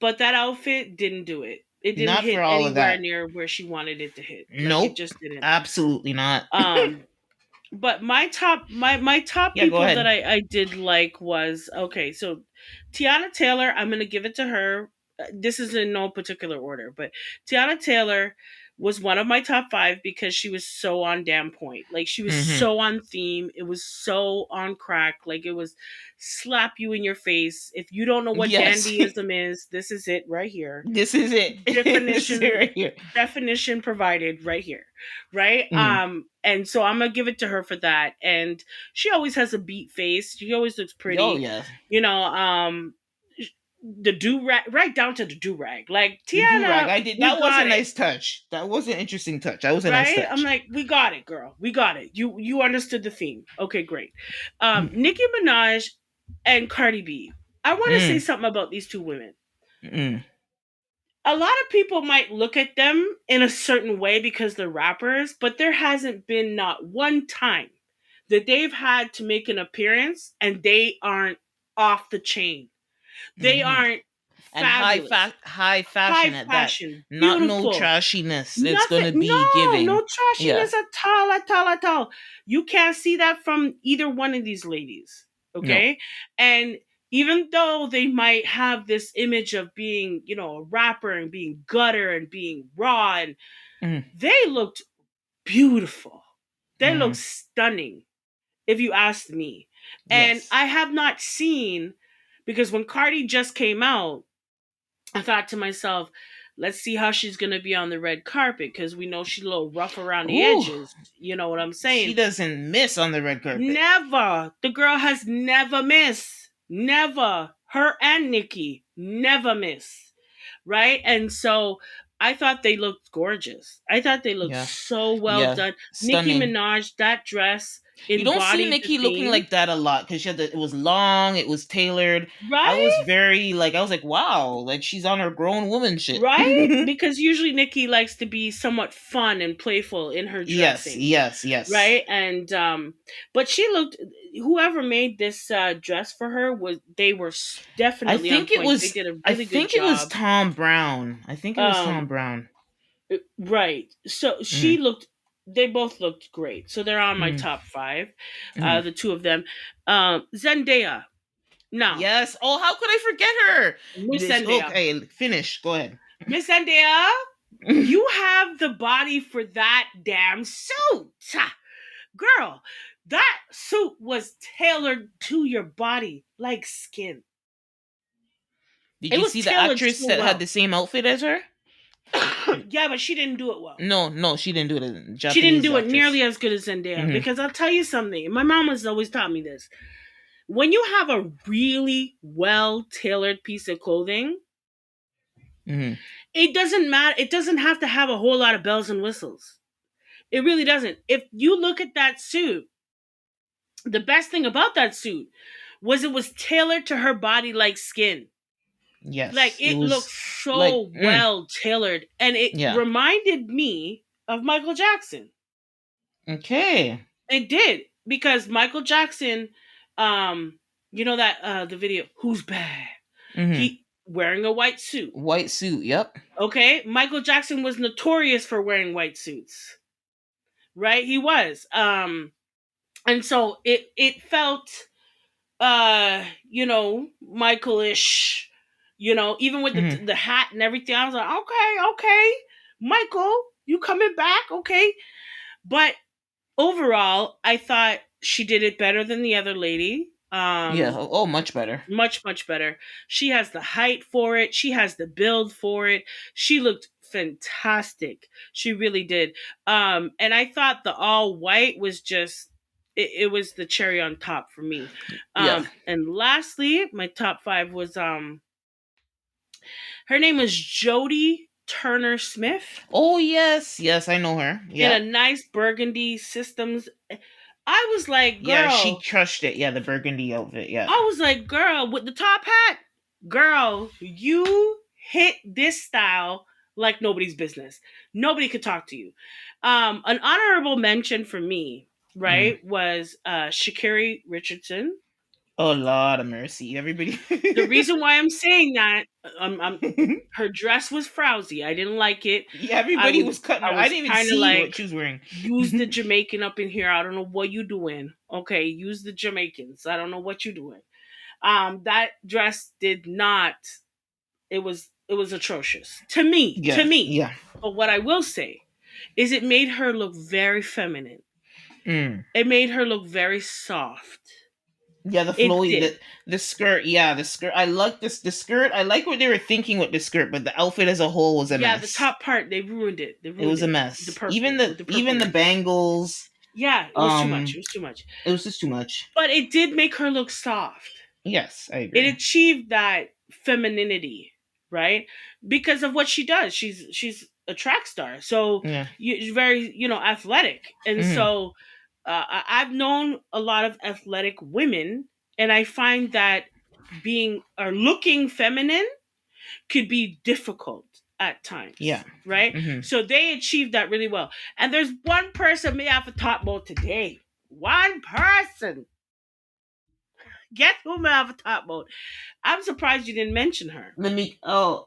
But that outfit didn't do it. It didn't Not for hit all of anywhere that. near where she wanted it to hit. Like it Nope, just didn't. absolutely not. Um, but my top Yeah, go people that ahead. I did like was okay. So Tiana Taylor, I'm gonna give it to her. This is in no particular order, but Tiana Taylor was one of my top five because she was so on damn point. Like she was Mm-hmm. so on theme. It was so on crack. Like it was slap you in your face. If you don't know what Yes, dandyism is, this is it right here. this is it. This is it Definition right here. provided right here, right? Mm. And so I'm gonna give it to her for that. And she always has a beat face. She always looks Oh pretty, yeah, you know. The do rag, right down to the do rag. Like the do rag. Tiana, I did. we That was a got it, nice touch. That was an interesting touch. That was a nice right? I'm touch. like, we got it, girl. We got it. You understood the theme. Okay, great. Mm. Nicki Minaj and Cardi B. I want to say Mm. something about these two women. Mm. A lot of people might look at them in a certain way because they're rappers, but there hasn't been not one time that they've had to make an appearance and they aren't off the chain. They Mm-hmm. aren't And fabulous. high High fashion at that. fashion, Not no beautiful. trashiness. It's Nothing, gonna be no, no giving. Yeah. trashiness at all, at all, at all. You can't see that from either one of these ladies, No. okay? And even though they might have this image of being, you know, a rapper and being gutter and being raw, and Mm. they looked beautiful. They looked Mm. stunning, if you asked me. And Yes. I have not seen, because when Cardi just came out, I thought to myself, let's see how she's going to be on the red carpet because we know she's a little rough around the Ooh. edges. You know what I'm She saying? doesn't miss on the red carpet. Never. The girl has never missed. Never. Her and Nikki never miss. Right? And so I thought they looked gorgeous. I thought they looked Yeah. so well Yeah. done. Nicki Stunning. Minaj, that dress You don't see embodied the Nikki looking theme. like that a lot because she had it was long, it was tailored. Right? I was like, wow, like she's on her grown woman shit. Right? Because usually Nikki likes to be somewhat fun and playful in her Yes, dressing, yes, yes. right? And but she looked, whoever made this dress for her was, they were definitely on point. They did a I really good think it was job. Tom Brown. I think it was Tom Um Brown. right. So she Mm, looked, they both looked great. So they're on my mm, top 5. mm. The two of them. Zendaya. Now, Yes. Oh, how could I forget her? Miss This Zendaya. okay, finish. Go ahead. Miss Zendaya, you have the body for that damn suit. Girl, That suit was tailored to your body like skin. Did It you was see the tailored actress so that had well. the same outfit as her? Yeah, but she didn't do it well. No, no, she didn't do it. A She didn't Japanese do it actress. nearly as good as Zendaya Hmm. because I'll tell you something. My mom has always taught me this. When you have a really well tailored piece of clothing, Hmm. it doesn't matter. It doesn't have to have a whole lot of bells and whistles. It really doesn't. If you look at that suit, the best thing about that suit was it was tailored to her body like skin. Like Yes, it it looked was like, so well tailored, and it yeah. reminded me of Michael Jackson. Okay. It did because Michael Jackson, you know that the video "Who's Bad?" Hmm. He wearing a white suit. White suit. Yep. Okay, Michael Jackson was notorious for wearing white suits, right? He was, and so it felt, Michael-ish, even with Hmm. the hat and everything. I was like, okay, okay, Michael, you coming back? Okay, but overall, I thought she did it better than the other lady. Yeah. Oh, much better. Much, much better. She has the height for it. She has the build for it. She looked fantastic. She really did. And I thought the all white was just it was the cherry on top for me. Yeah. And lastly, my top five was her name was Jodie Turner Smith Oh yes, yes, I know her. in a Yeah. nice burgundy systems. I was like, Yeah, she girl, crushed it. Yeah, the burgundy outfit. Yeah. I was like, girl, with the top hat, girl, you hit this style like nobody's business. Nobody could talk to you. An honorable mention for me, Mm. right, was Shakiri Richardson. Oh Lord of mercy, everybody. The reason why I'm saying that, her dress was frowsy. I didn't like it. Yeah, I everybody was, was cutting I her. I was didn't even kind of see like, what she was wearing. use the Jamaican up in here. I don't know what you doing. Okay, use the Jamaicans. I don't know what you doing. That dress did not, it was atrocious to me, Yeah, yeah. but what I will say is it made her look very feminine. Mm. It made her look very soft. Yeah, the It flowy, did. the skirt. Yeah, the skirt. I like this. The skirt. I like what they were thinking with the skirt, but the outfit as a whole was a Yeah, the mess. top part, they ruined it. They It ruined was a it the mess. Even purple the with the even the purple. bangles. Yeah, it was too much. It was too much. It was just too much. But it did make her look soft. Yes, I It agree. achieved that femininity, right? Because of what she does. She's a track star, so Yeah. you're very athletic, and Hmm. so I've known a lot of athletic women, and I find that being or looking feminine could be difficult at Yeah. times, right? Hmm. So they achieved that really well. And there's one person may have a top mode today. One person. Guess who may have a top mode? I'm surprised you didn't mention her. Let me. Oh,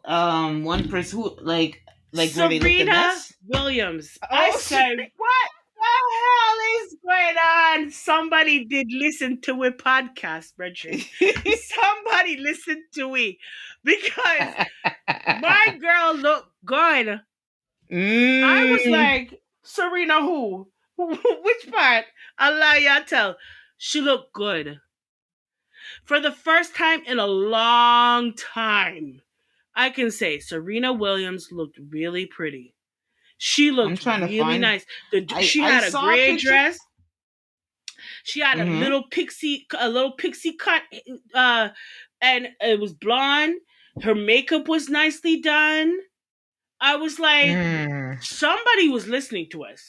one person who like where they looked a Serena mess. Williams. I Oh, say, what the hell is going on? Somebody did listen to a podcast, Bridget. Somebody listened to it because my girl looked good. I was mm. like, Serena, who? Which part? Allah, ya tell. She looked good for the first time in a long time. I can say Serena Williams looked really pretty. She I'm looked trying to really find. nice. I She I had a saw a gray picture. dress. She had Mm-hmm. a little pixie cut, uh, and it was blonde. Her makeup was nicely done. I was like, Mm. somebody was listening to us.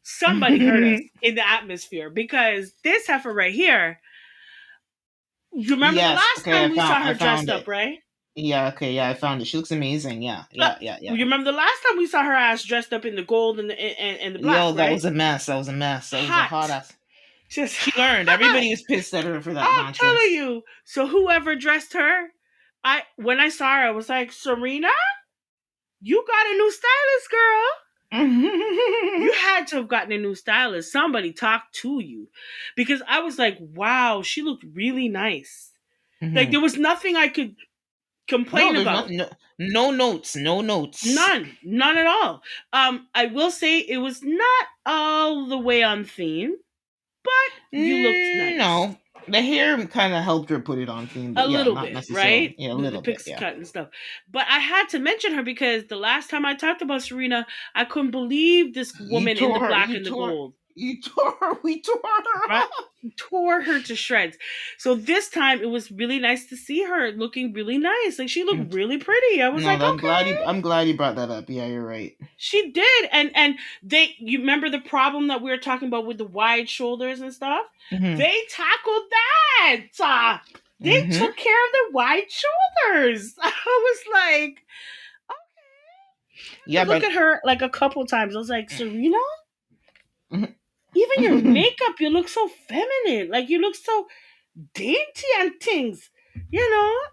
Somebody heard us in the atmosphere because this heifer right here. You remember the Yes. last Okay. time we saw I her dressed found up, it. right? Yeah. Okay. Yeah. I found it. She looks amazing. Yeah. Uh, Yeah. Yeah. Yeah. you remember the last time we saw her ass dressed up in the gold and the black, Yo, that right? was a mess. That was a mess. That was a hot Hot, ass. just She learned. hot. Everybody was pissed at her for that I'm telling nonsense. you. So whoever dressed her, I when I saw her, I was like, Serena, you got a new stylist, girl. You had to have gotten a new stylist. Somebody talked to you. Because I was like, wow, she looked really nice. Like Hmm. there was nothing I could No, complain there's about. nothing. No, no notes. No notes. None at all. I will say it was not all the way on theme. but you looked nice. No, the hair kind of helped her put it on theme, A but yeah, little not bit, necessarily. right? Yeah, a The little bit. pixie Yeah. cut and stuff. But I had to mention her because the last time I talked about Serena, I couldn't believe this You woman in the tore her. black and the gold. You tore her. We tore her Right? up. Tore her to shreds. So this time it was really nice to see her looking really nice. Like she looked really pretty. I was No, like, I'm glad okay. you. I'm glad you brought that up. Yeah, you're right. She did. And they you remember the problem that we were talking about with the wide shoulders and stuff? Mm-hmm. They tackled that. They Mm-hmm. took care of the wide shoulders. I was like, Yeah, to look but at her like a couple times. I was like, Serena, even your makeup, you look so feminine. Like you look so dainty and things.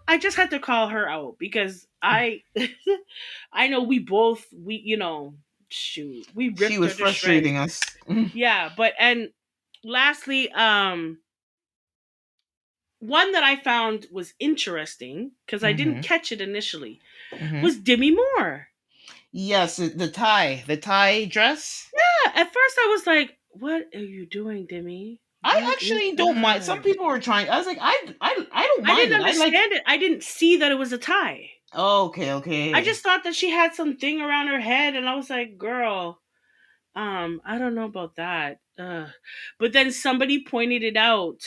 I just had to call her out because I I know we shoot, we she ripped was her to shreds. frustrating us. Yeah, but and lastly, one that I found was interesting because I didn't Mm-hmm. catch it initially Mm-hmm. was Demi Moore. Yes, the tie dress. Yeah, at first I was like, "What are you doing, Demi? I What is actually don't mind. Some that?" people were trying. I was like, I don't I mind didn't it. I like. understand it. I didn't see that it was a tie. Oh, okay, I okay. just thought that she had something around her head, and I was like, "Girl, I don't know about that." But then somebody pointed it out.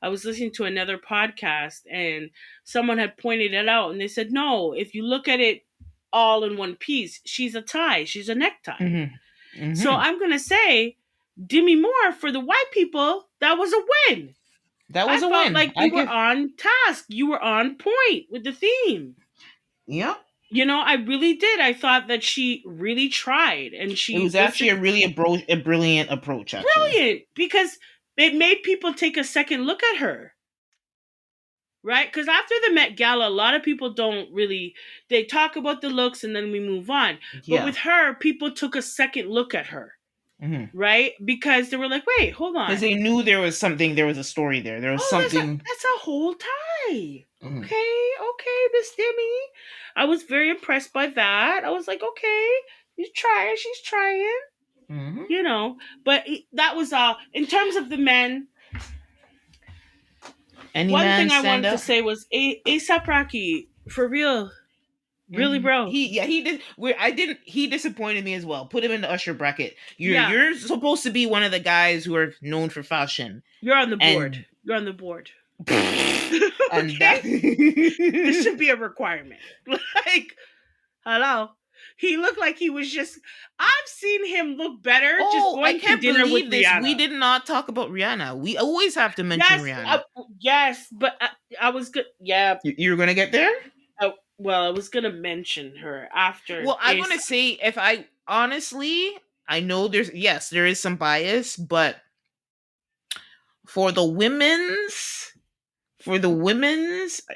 I was listening to another podcast, and someone had pointed it out, and they said, "No, if you look at it all in one piece, she's a tie. She's a necktie." Mm-hmm. So Mm-hmm. I'm gonna say, Demi Moore for the white people, that was a win. That I was a felt win. like I you were give. on task. You were on point with the theme. Yeah. I really did. I thought that she really tried and It she was was actually a brilliant approach. Actually. brilliant because it made people take a second look at her, right? Because after the Met Gala, a lot of people don't really, they talk about the looks and then we move on. But Yeah. with her, people took a second look at her, Mm-hmm. right? Because they were like, wait, hold Because on. they knew there was something. There was a story there. There was Oh, something. that's a whole tie. Mm-hmm. Okay, Miss Demi. I was very impressed by that. I was like, okay, she's trying, Mm-hmm. you know. But that was in terms of the men. Any One man thing I stand wanted to up. say was ASAP Rocky, for real, really, bro. He did. I didn't. He disappointed me as well. Put him in the Usher bracket. Yeah, You're supposed to be one of the guys who are known for fashion, you're on the board. and You're on the board. and Okay, that. this should be a requirement. Like, hello. He looked like he was just. I've seen him look better just Oh, I going to can't dinner with believe this. We Rihanna. did not talk about Rihanna. We always have to mention Yes, Rihanna. yes, but I was good. Yeah, You're gonna get there. well, I was gonna mention her after Well, I'm Ace. gonna say if I honestly, I know there is some bias, but for the women's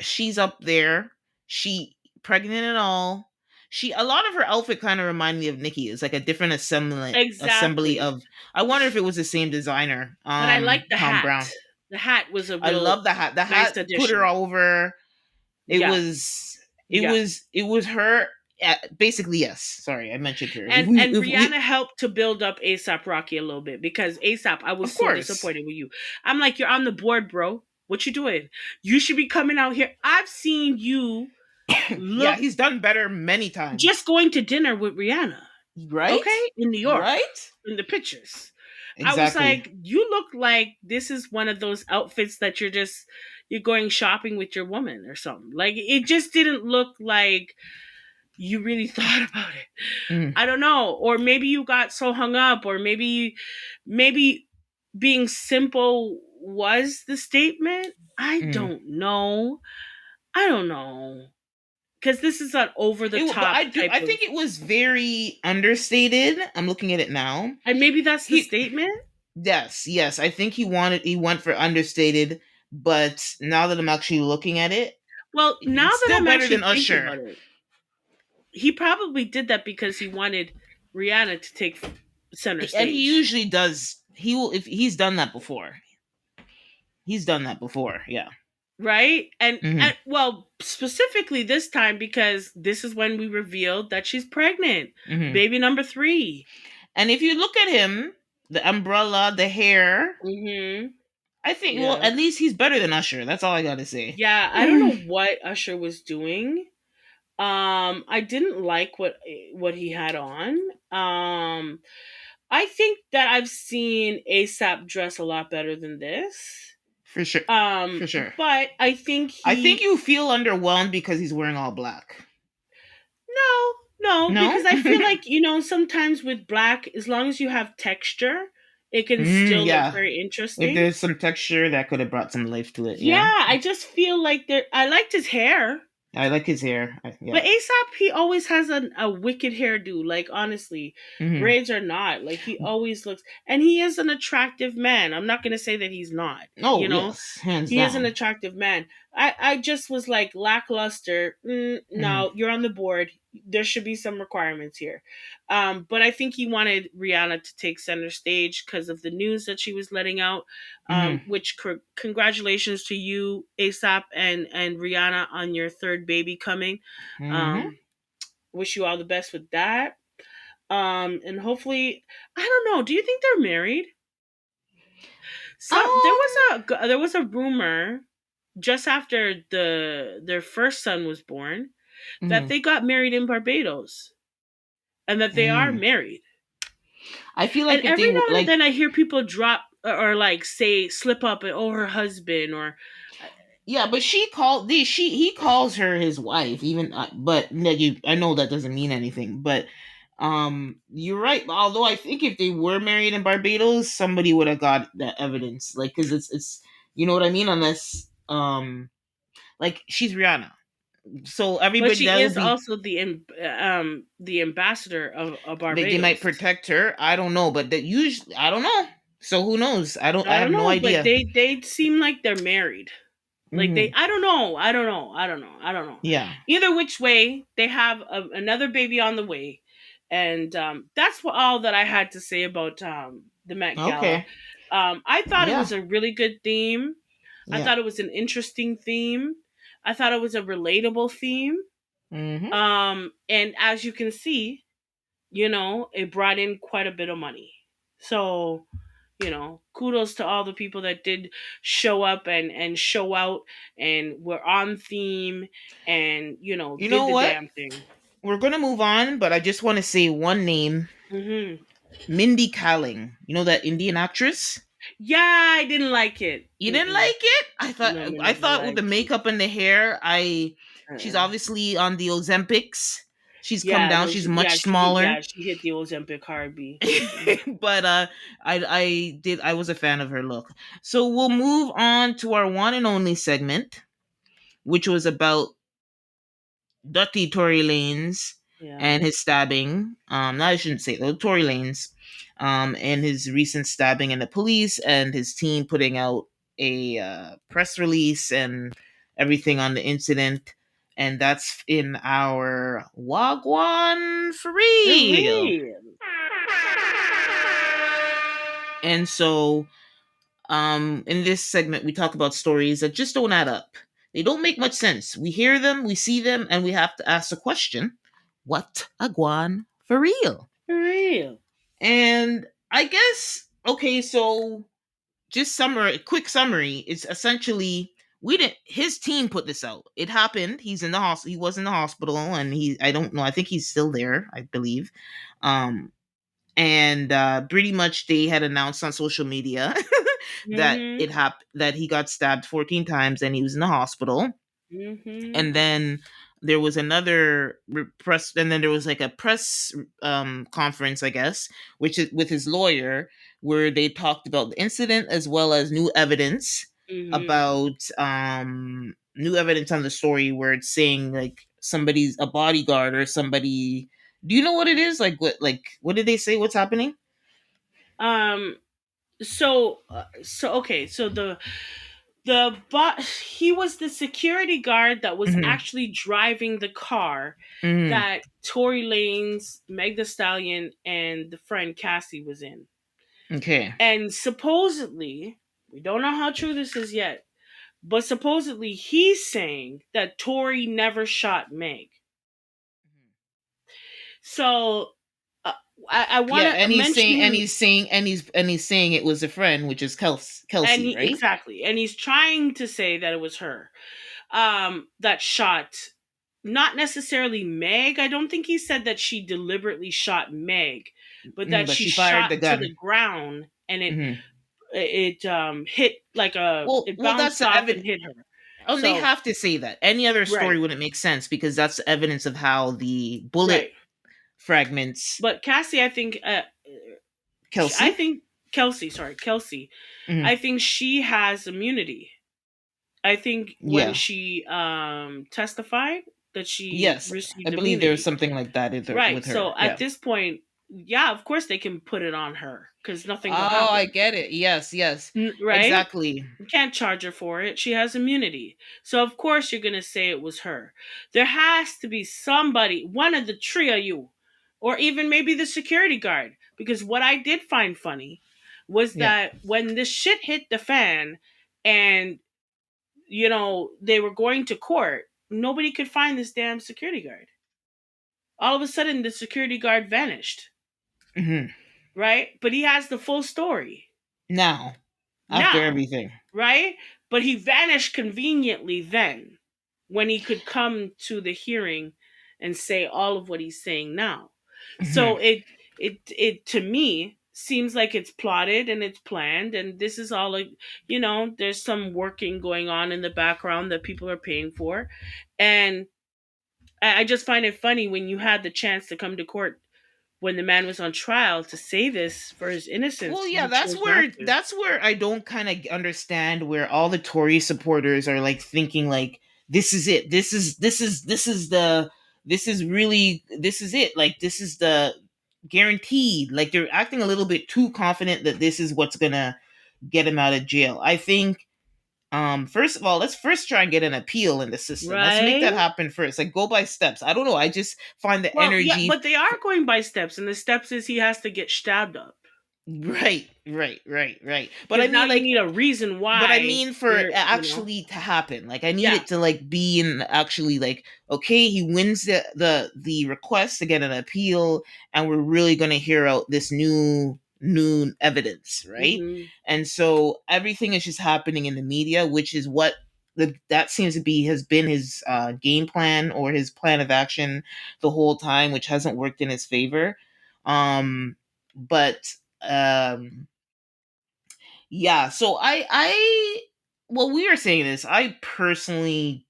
she's up there. She pregnant and all. She a lot of her outfit kind of remind me of Nikki. It's like a different assembly Exactly, of. I wonder if it was the same designer, but I like the Tom hat. Brown. The hat was a I real love the hat. The nice hat put her addition. over. It Yeah, was yeah. it was her. Basically, yes. Sorry, I mentioned her. And Rihanna helped to build up ASAP Rocky a little bit because ASAP, I was of so course, disappointed with you. I'm like, you're on the board, bro. What you doing? You should be coming out here. I've seen you yeah, look he's done better many times. just going to dinner with Rihanna, Right, okay, in New York, right, in the pictures. I was exactly. like, you look like this is one of those outfits that you're going shopping with your woman or something. Like it just didn't look like you really thought about it. Mm, I don't know. Or maybe you got so hung up, or maybe being simple was the statement. I mm. don't know. I don't know. Because this is an over the But top type I of, think it was very understated. I'm looking at it now. and maybe that's the He statement. yes. I think he went for understated, but now that I'm actually looking at it, Well, now it's that still I'm better actually than thinking Usher. about it, he probably did that because he wanted Rihanna to take center And he stage, usually does. He will if he's done that before. He's done that before. Yeah. right? And Hmm. well, specifically this time because this is when we revealed that she's pregnant, Hmm. baby number 3. And if you look at him, the umbrella, the hair. Mhm. I think. Well, Yeah. at least he's better than Usher. That's all I gotta say. Yeah, I don't know what Usher was doing. I didn't like what he had on. I think that I've seen ASAP dress a lot better than this. For sure. Um, For sure. but I think I think he you feel underwhelmed because he's wearing all black. no, no, No? because I feel like, sometimes with black, as long as you have texture, it can Mm, still look yeah. very If interesting. there's some texture, that could have brought some life to it. Yeah. Yeah, I just feel like I liked his hair. I like his hair. But Yeah. ASAP, he always has a wicked hairdo. Like, honestly, Hmm. braids are not. Like, he always looks, and he is an attractive man. I'm not gonna say that he's not. Oh, yes. Hands He is an down. attractive man. I just was like lackluster. Hmm. No, you're on the board. There should be some requirements here. But I think he wanted Rihanna to take center stage because of the news that she was letting out. Hmm. Which congratulations to you, ASAP and Rihanna, on your third baby coming. Hmm. Um, wish you all the best with that. And hopefully, I don't know. Do you think they're married? Some Um, there was a rumor just after their first son was born that mhm. they got married in Barbados and that they are Mm. married. I feel And like if they every now and like, then I hear people drop or like say slip up and oh her husband or yeah, but he calls her his wife, even. But like, I know that doesn't mean anything. But you're right. Although I think if they were married in Barbados, somebody would have got that evidence, like, because it's you know what I mean. Unless like she's Rihanna, so but everybody she that will is be, also the ambassador of they might Barbados. protect her. I don't know, but that usually I don't know. So who knows? I I have don't no know, but idea. they seem like they're married. Like Hmm. I don't know, I don't know. Yeah. Either which way, they have another baby on the way, and that's all that I had to say about the Met Gala. Okay. I thought it Yeah. was a really good theme. I Yeah. thought it was an interesting theme. I thought it was a relatable theme. Hmm. And as you can see, it brought in quite a bit of money. So kudos to all the people that did show up and show out and were on theme and You did know the what? damn thing. We're gonna move on, but I just want to say one name: Hmm. Mindy Kaling. You know that Indian actress? Yeah, I didn't like it. You didn't Mm-mm. like it? I thought No, me I never thought with the liked it. makeup and the hair, she's Uh-uh. obviously on the Ozempics. She's come Yeah, down. no, She's much smaller. she hit the Ozempic hard B. But I was a fan of her look. So we'll move on to our one and only segment, which was about Dutty Tory Lanez Yeah. and his stabbing. No, I shouldn't say though. Tory Lanez, and his recent stabbing in the police, and his team putting out a press release and everything on the incident. And that's in our Wagwan for For real. real. And so, in this segment, we talk about stories that just don't add up. They don't make much sense. We hear them, we see them, and we have to ask the question: what a guan for real? For real. And I guess, okay, so just summary, quick summary is essentially, we didn't. His team put this out. It happened. He's in the hospital. He was in the hospital, and I don't know. I think he's still there. I believe. Um, and pretty much they had announced on social media that Mm-hmm. that he got stabbed 14 times and he was in the hospital. Mm-hmm. And then there was another press, and then there was like a press conference, I guess, which is with his lawyer, where they talked about the incident as well as Mm-hmm. new evidence on the story, where it's saying like somebody's a bodyguard or somebody. Do you know what it is? What did they say? What's happening? Um. So okay. So he was the security guard that was Hmm. actually driving the car Hmm. that Tory Lanez, Meg the Stallion, and the friend Cassie was in. Okay. And supposedly, we don't know how true this is yet, but supposedly he's saying that Tory never shot Meg. So I Yeah, want to and he's mention saying, him. and he's saying it was a friend, which is Kelsey, right? Exactly, and he's trying to say that it was her that shot, not necessarily Meg. I don't think he said that she deliberately shot Meg, but that But she she fired shot the to the gun. ground, and Hmm. it hit like a it Well, that's bounced the off evidence. and hit her. And they So have to say that. Any other story right, wouldn't make sense because that's evidence of how the bullet right. fragments. But Cassie, I think, I Kelsey. think Kelsey, sorry, Kelsey, Hmm. I think she has immunity. I think when Yeah. she testified that she Yes, I received believe there was immunity. something like that Right. with her. So at Yeah. this point, yeah, of course they can put it on her because nothing will Oh, I happen. get it. Yes, yes, Right? exactly. You can't charge her for it. She has immunity. So of course you're gonna say it was her. There has to be somebody, one of the three of you, or even maybe the security guard. Because what I did find funny was Yeah. that when this shit hit the fan and they were going to court, nobody could find this damn security guard. All of a sudden the security guard vanished, Hmm. right? But he has the full story Now, after now, everything. right? But he vanished conveniently then when he could come to the hearing and say all of what he's saying now. Hmm. So it to me seems like it's plotted and it's planned, and this is all like, there's some working going on in the background that people are paying for. And I just find it funny when you had the chance to come to court when the man was on trial to say this for his innocence, Well, yeah, you chose not to. that's where I don't kind of understand where all the Tory supporters are like thinking like this is it. This is really this is it. Like this is the guaranteed. Like they're acting a little bit too confident that this is what's gonna get him out of jail. I think first of all, let's first try and get an appeal in the system. Let's make Right? that happen first. Like go by steps. I don't know. I just find the Well, yeah, energy. but they are going by steps, and the steps is he has to get stabbed up. Right. But I Because now mean, you like, need a reason but I why mean for it you're. actually to happen. Like, I need Yeah. it to like be in actually like, okay, he wins the request to get an appeal, and we're really gonna hear out this new evidence, right? Hmm. And so everything is just happening in the media, which is what that seems to be has been his game plan or his plan of action the whole time, which hasn't worked in his favor. But um yeah, so I well, we were saying this, I personally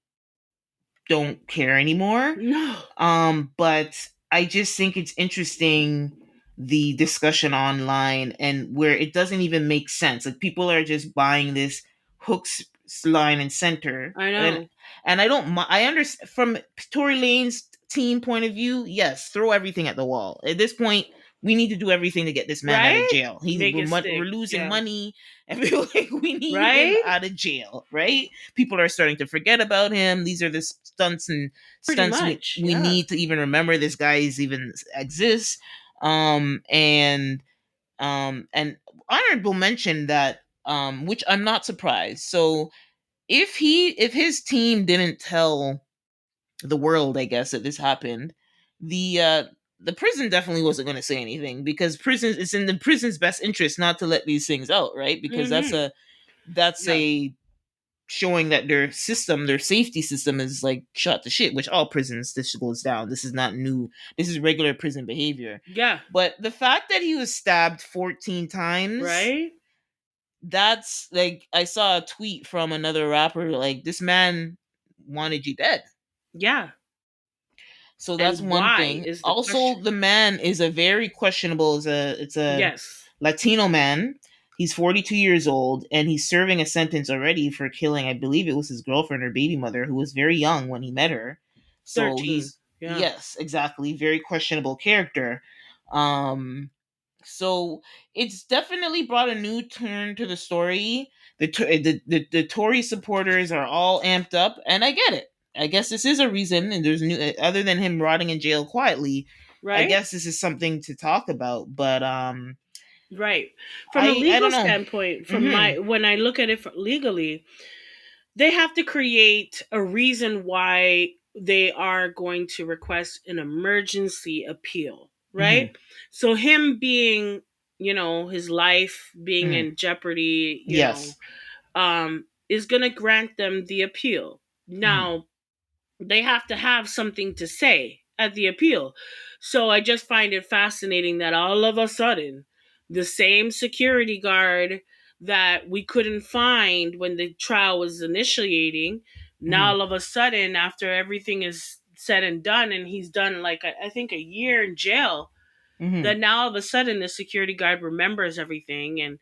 don't care anymore. No. But I just think it's interesting the discussion online and where it doesn't even make sense. Like people are just buying this hooks, line, and center, I and know. I don't. I understand from Tory Lane's team point of view. Yes, throw everything at the wall. At this point, we need to do everything to get this man out of Right? jail. Make it We're stick. losing Yeah. money, and we're like, we need him Right? out of jail. Right? People are starting to forget about him. These are the Pretty stunts much. we Yeah. need to even remember this guy is even exists. Um and and honorable mention that which I'm not surprised. So if his team didn't tell the world, I guess, that this happened, the prison definitely wasn't going to say anything because prison it's in the prison's best interest not to let these things out, right? Because Hmm. that's Yeah. a showing that their system, their safety system is like shot to shit, which all prisons this goes down. This is not new. This is regular prison behavior. Yeah. But the fact that he was stabbed 14 times, Right? that's like I saw a tweet from another rapper like this man wanted you dead. Yeah. So that's And one why thing. is the Also, question. the man is a very questionable. It's a Yes. Latino man. He's 42 years old and he's serving a sentence already for killing, I believe it was his girlfriend or baby mother, who was very young when he met her. So 13. he's Yeah. yes, exactly, very questionable character. Um, so it's definitely brought a new turn to the story. The Tory supporters are all amped up, and I get it. I guess this is a reason, and there's new other than him rotting in jail quietly. I Right? guess this is something to talk about, but Right. From a I legal don't know. standpoint, Hmm. when I look at it legally, they have to create a reason why they are going to request an emergency appeal. right? Mhm. So him being, his life being Mhm. in jeopardy, Yes. is going to grant them the appeal. Mhm. Now, they have to have something to say at the appeal. So I just find it fascinating that all of a sudden, the same security guard that we couldn't find when the trial was initiating, now Mhm. all of a sudden, after everything is said and done, and he's done like I think a year in jail, Mhm. that now all of a sudden the security guard remembers everything, and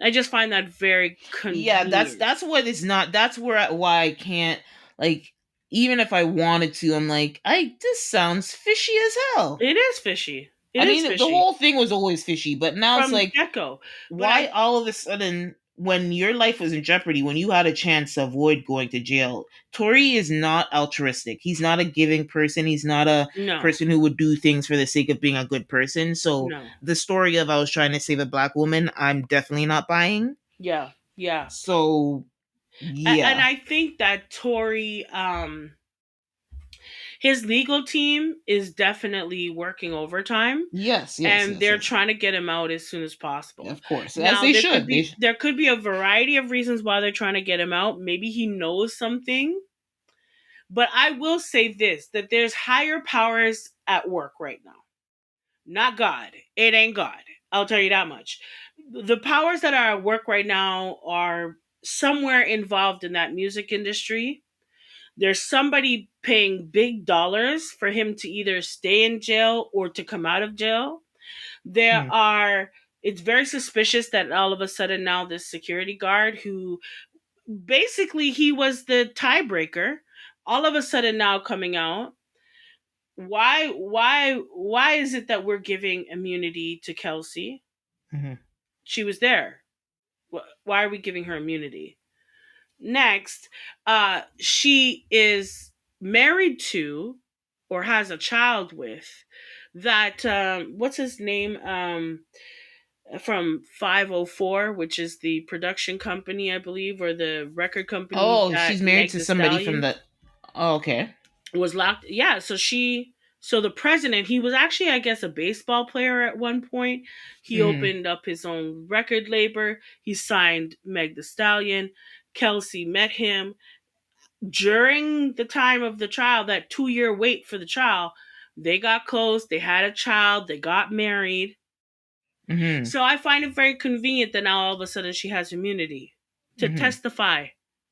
I just find that very Yeah, convenient. that's what it's not. That's why I can't, like, even if I wanted to, I'm like, I this sounds fishy as hell. It is fishy. It I is mean, the fishy whole thing was always fishy, but now it's from the like, get go. But why all of a sudden, when your life was in jeopardy, when you had a chance to avoid going to jail? Tory is not altruistic. He's not a giving person. He's not a no, person who would do things for the sake of being a good person. So no, the story of I was trying to save a black woman, I'm definitely not buying. yeah, yeah. So And yeah. I think that Tory, his legal team is definitely working overtime, Yes, yes, and yes, they're yes. trying to get him out as soon as possible. Of course. As Now they there could should. be there could be a variety of reasons why they're trying to get him out. Maybe he knows something, but I will say this: that there's higher powers at work right now. Not God. It ain't God. I'll tell you that much. The powers that are at work right now are somewhere involved in that music industry. There's somebody paying big dollars for him to either stay in jail or to come out of jail. There Mhm. are, it's very suspicious that all of a sudden now this security guard who basically he was the tiebreaker, all of a sudden now coming out. Why is it that we're giving immunity to Kelsey? Mhm. She was there. Why are we giving her immunity? Next, she is married to or has a child with that what's his name, from 504, which is the production company, I believe, or the record company Oh, she's that married Meg to the somebody from Stallion the. Oh, okay. was locked. Yeah, so the president, he was actually, I guess, a baseball player at one point. He Mhm. opened up his own record label. He signed Meg the Stallion. Kelsey met him during the time of the trial, that 2 year wait for the trial. They got close, they had a child, they got married. Mhm. So I find it very convenient that now all of a sudden she has immunity to Mhm. testify.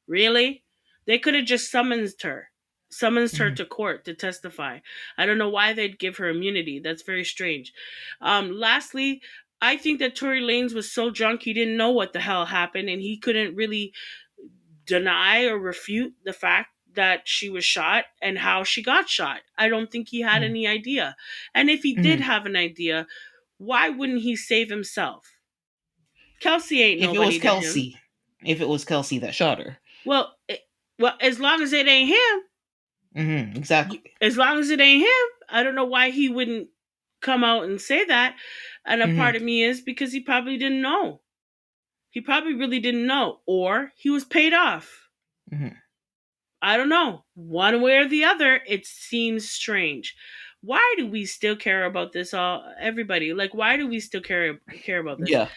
Really? They could have just summoned her Mhm. to court to testify. I don't know why they'd give her immunity. That's very strange. Lastly, I think that Tory Lanez was so drunk he didn't know what the hell happened, and he couldn't really deny or refute the fact that she was shot and how she got shot. I don't think he had Mhm. any idea. And if he did Mhm. have an idea, why wouldn't he save himself? Kelsey ain't If it was nobody to him. Kelsey, if it was Kelsey that shot her. Well, as long as it ain't him, Mhm. Exactly. as long as it ain't him, I don't know why he wouldn't come out and say that. And a part Mhm. of me is because he probably didn't know. He probably really didn't know, or he was paid off. Mhm. I don't know. One way or the other, it seems strange. Why do we still care about this all, everybody? Like, why do we still care about this? Yeah.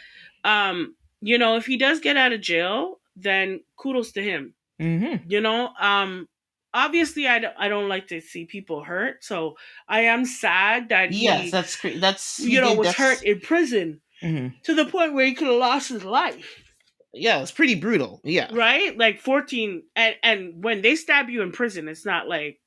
If he does get out of jail, then kudos to him. Mhm. You know, obviously I don't like to see people hurt, so I am sad that Yes, he, that's that's he did. was hurt That's. in prison Mhm. to the point where he could have lost his life. Yeah, it's pretty brutal. Yeah, Right? Like 14, and when they stab you in prison, it's not like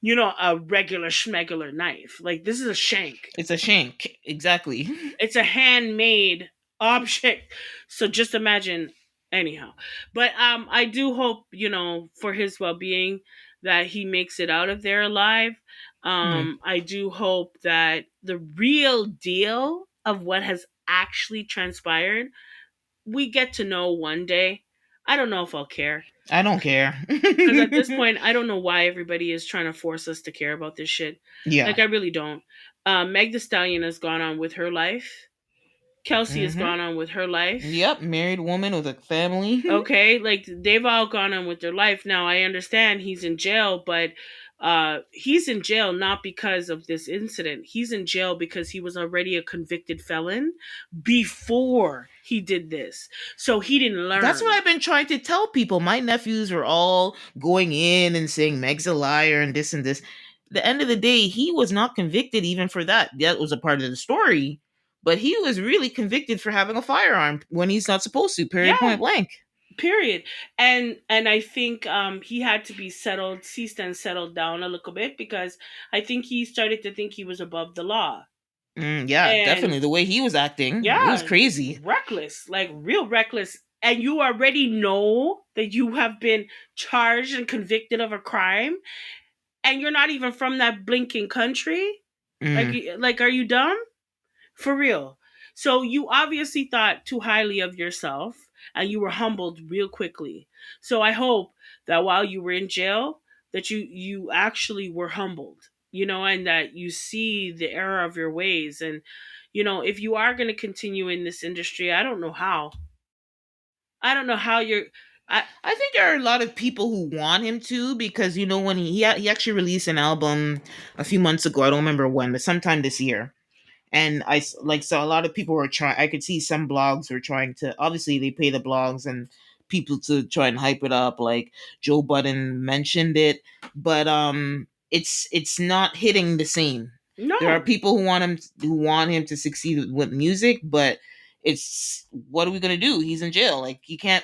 a regular schmegular knife. Like, this is a shank. it's a shank. Exactly. It's a handmade object. So just imagine, anyhow. But I do hope, for his well-being, that he makes it out of there alive. Mhm. I do hope that the real deal of what has actually transpired, we get to know one day. I don't know if I'll care. I don't care. Because at this point, I don't know why everybody is trying to force us to care about this shit. Yeah. Like, I really don't. Meg the Stallion has gone on with her life. Kelsey has Mm-hmm. gone on with her life. Yep, married woman with a family. Okay, like they've all gone on with their life. Now I understand he's in jail, but he's in jail not because of this incident. He's in jail because he was already a convicted felon before he did this. So he didn't That's what learn. I've been trying to tell people. My nephews were all going in and saying Meg's a liar and this and this. The end of the day, he was not convicted even for that. That was a part of the story. But he was really convicted for having a firearm when he's not supposed to, period, Yeah, point blank. period. And I think he had to be settled, ceased and settled down a little bit because I think he started to think he was above the law. Yeah, And definitely. The way he was acting, it was yeah, crazy. reckless, like real reckless. And you already know that you have been charged and convicted of a crime, and you're not even from that blinking country. Mm, Like, are you dumb? For real. So you obviously thought too highly of yourself, and you were humbled real quickly. So I hope that while you were in jail, that you actually were humbled, and that you see the error of your ways. And if you are going to continue in this industry, I don't know how. I don't know how you're. I I think there are a lot of people who want him to because when he actually released an album a few months ago. I don't remember when, but sometime this year. And like so a lot of people were trying. I could see some blogs were trying to, obviously they pay the blogs and people to try and hype it up, like Joe Budden mentioned it, but it's not hitting the same. There are no. people who want him to succeed with music, but it's, what are we going to do? He's in jail. Like, you can't.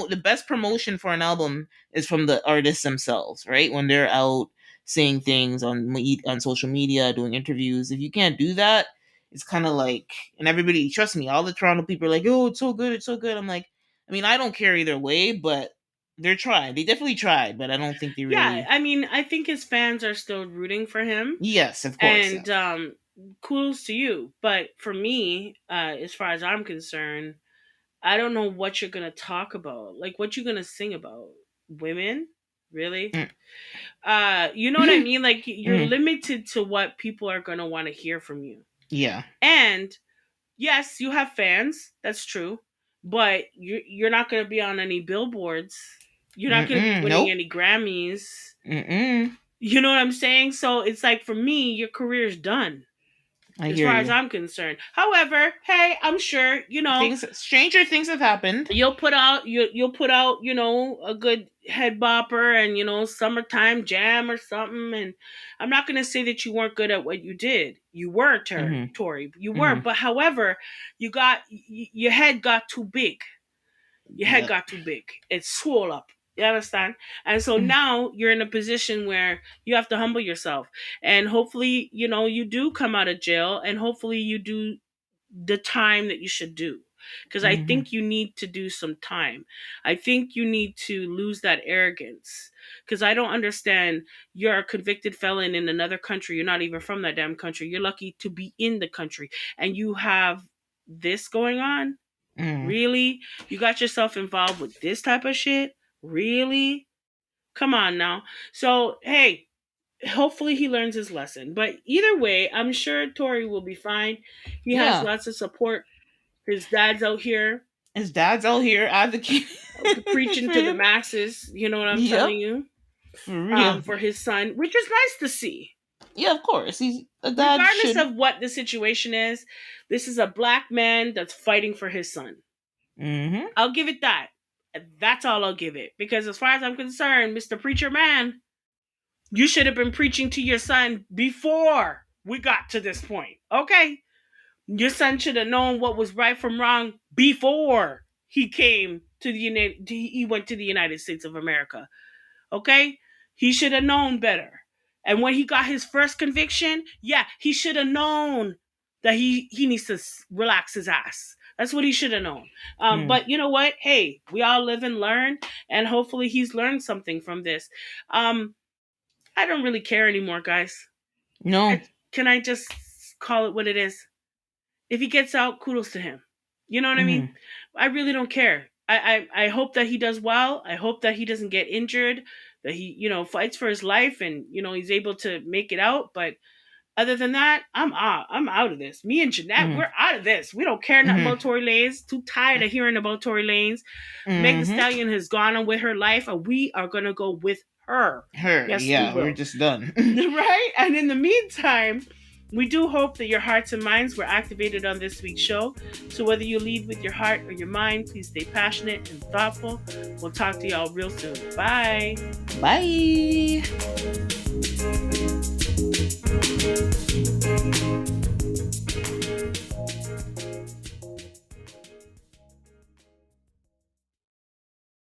The best promotion for an album is from the artists themselves, right? When they're out saying things on social media, doing interviews. If you can't do that, it's kind of like, and everybody, trust me, all the Toronto people are like, oh, it's so good, it's so good. I'm like, I mean, I don't care either way, but they're trying. They definitely tried, but I don't think they Yeah, really. I mean, I think his fans are still rooting for him, Yes, of course. and kudos to you. But for me, as far as I'm concerned, I don't know what you're gonna talk about. Like, what you gonna sing about? Women, really? Mm. You know what I mean? Like, you're Mhm. limited to what people are gonna want to hear from you. Yeah. And yes, you have fans. That's true, but you're not gonna be on any billboards. You're not gonna be winning Nope. any Grammys. Mm-mm. You know what I'm saying? So it's like, for me, your career's done I as hear far as you. I'm concerned. However, hey, I'm sure Stranger things have happened. you'll put out a good head bopper and summertime jam or something. And I'm not gonna say that you weren't good at what you did. You were, Mm-hmm. Tori. You were, Mm-hmm. but however, your head got too big. Your head Yep. got too big. It swole up. You understand? And so now you're in a position where you have to humble yourself. And hopefully, you do come out of jail, and hopefully you do the time that you should do. Because I Mm-hmm. think you need to do some time. I think you need to lose that arrogance. Because I don't understand. You're a convicted felon in another country. You're not even from that damn country. You're lucky to be in the country. And you have this going on. Mm-hmm. Really? You got yourself involved with this type of shit? Really? Come on now. So, hey, hopefully he learns his lesson. But either way, I'm sure Tori will be fine. He has Yeah. lots of support. His dad's out here His dad's out here advocating preaching for to the him. masses. You know what I'm Yep. telling you? For real. For his son, which is nice to see. Yeah, of course. He's a dad Regardless should. of what the situation is, this is a black man that's fighting for his son. Mm-hmm. I'll give it that. That's all I'll give it. Because as far as I'm concerned, Mr. Preacher Man, you should have been preaching to your son before we got to this point. Okay? Your son should have known what was right from wrong before he came to the he went to the United States of America. Okay? He should have known better. And when he got his first conviction, yeah, he should have known that he needs to relax his ass. That's what he should have known. Mm. But you know what? Hey, we all live and learn, and hopefully he's learned something from this. Um, I don't really care anymore, guys. No. Can I just call it what it is? If he gets out, kudos to him. You know what I mean? Mm-hmm. I really don't care. I hope that he does well. I hope that he doesn't get injured, that he, fights for his life and, he's able to make it out. But Other than that, I'm out. I'm out of this. Me and Jeanette, Mm. we're out of this. We don't care nothing Mm. about Tory Lanez. Too tired of hearing about Tory Lanez. Meg the Mm-hmm. Stallion has gone on with her life, and we are gonna go with her. Her, Yes, we yeah, we're will. just done. Right? And in the meantime, we do hope that your hearts and minds were activated on this week's show. So whether you lead with your heart or your mind, please stay passionate and thoughtful. We'll talk to y'all real soon. Bye. Bye.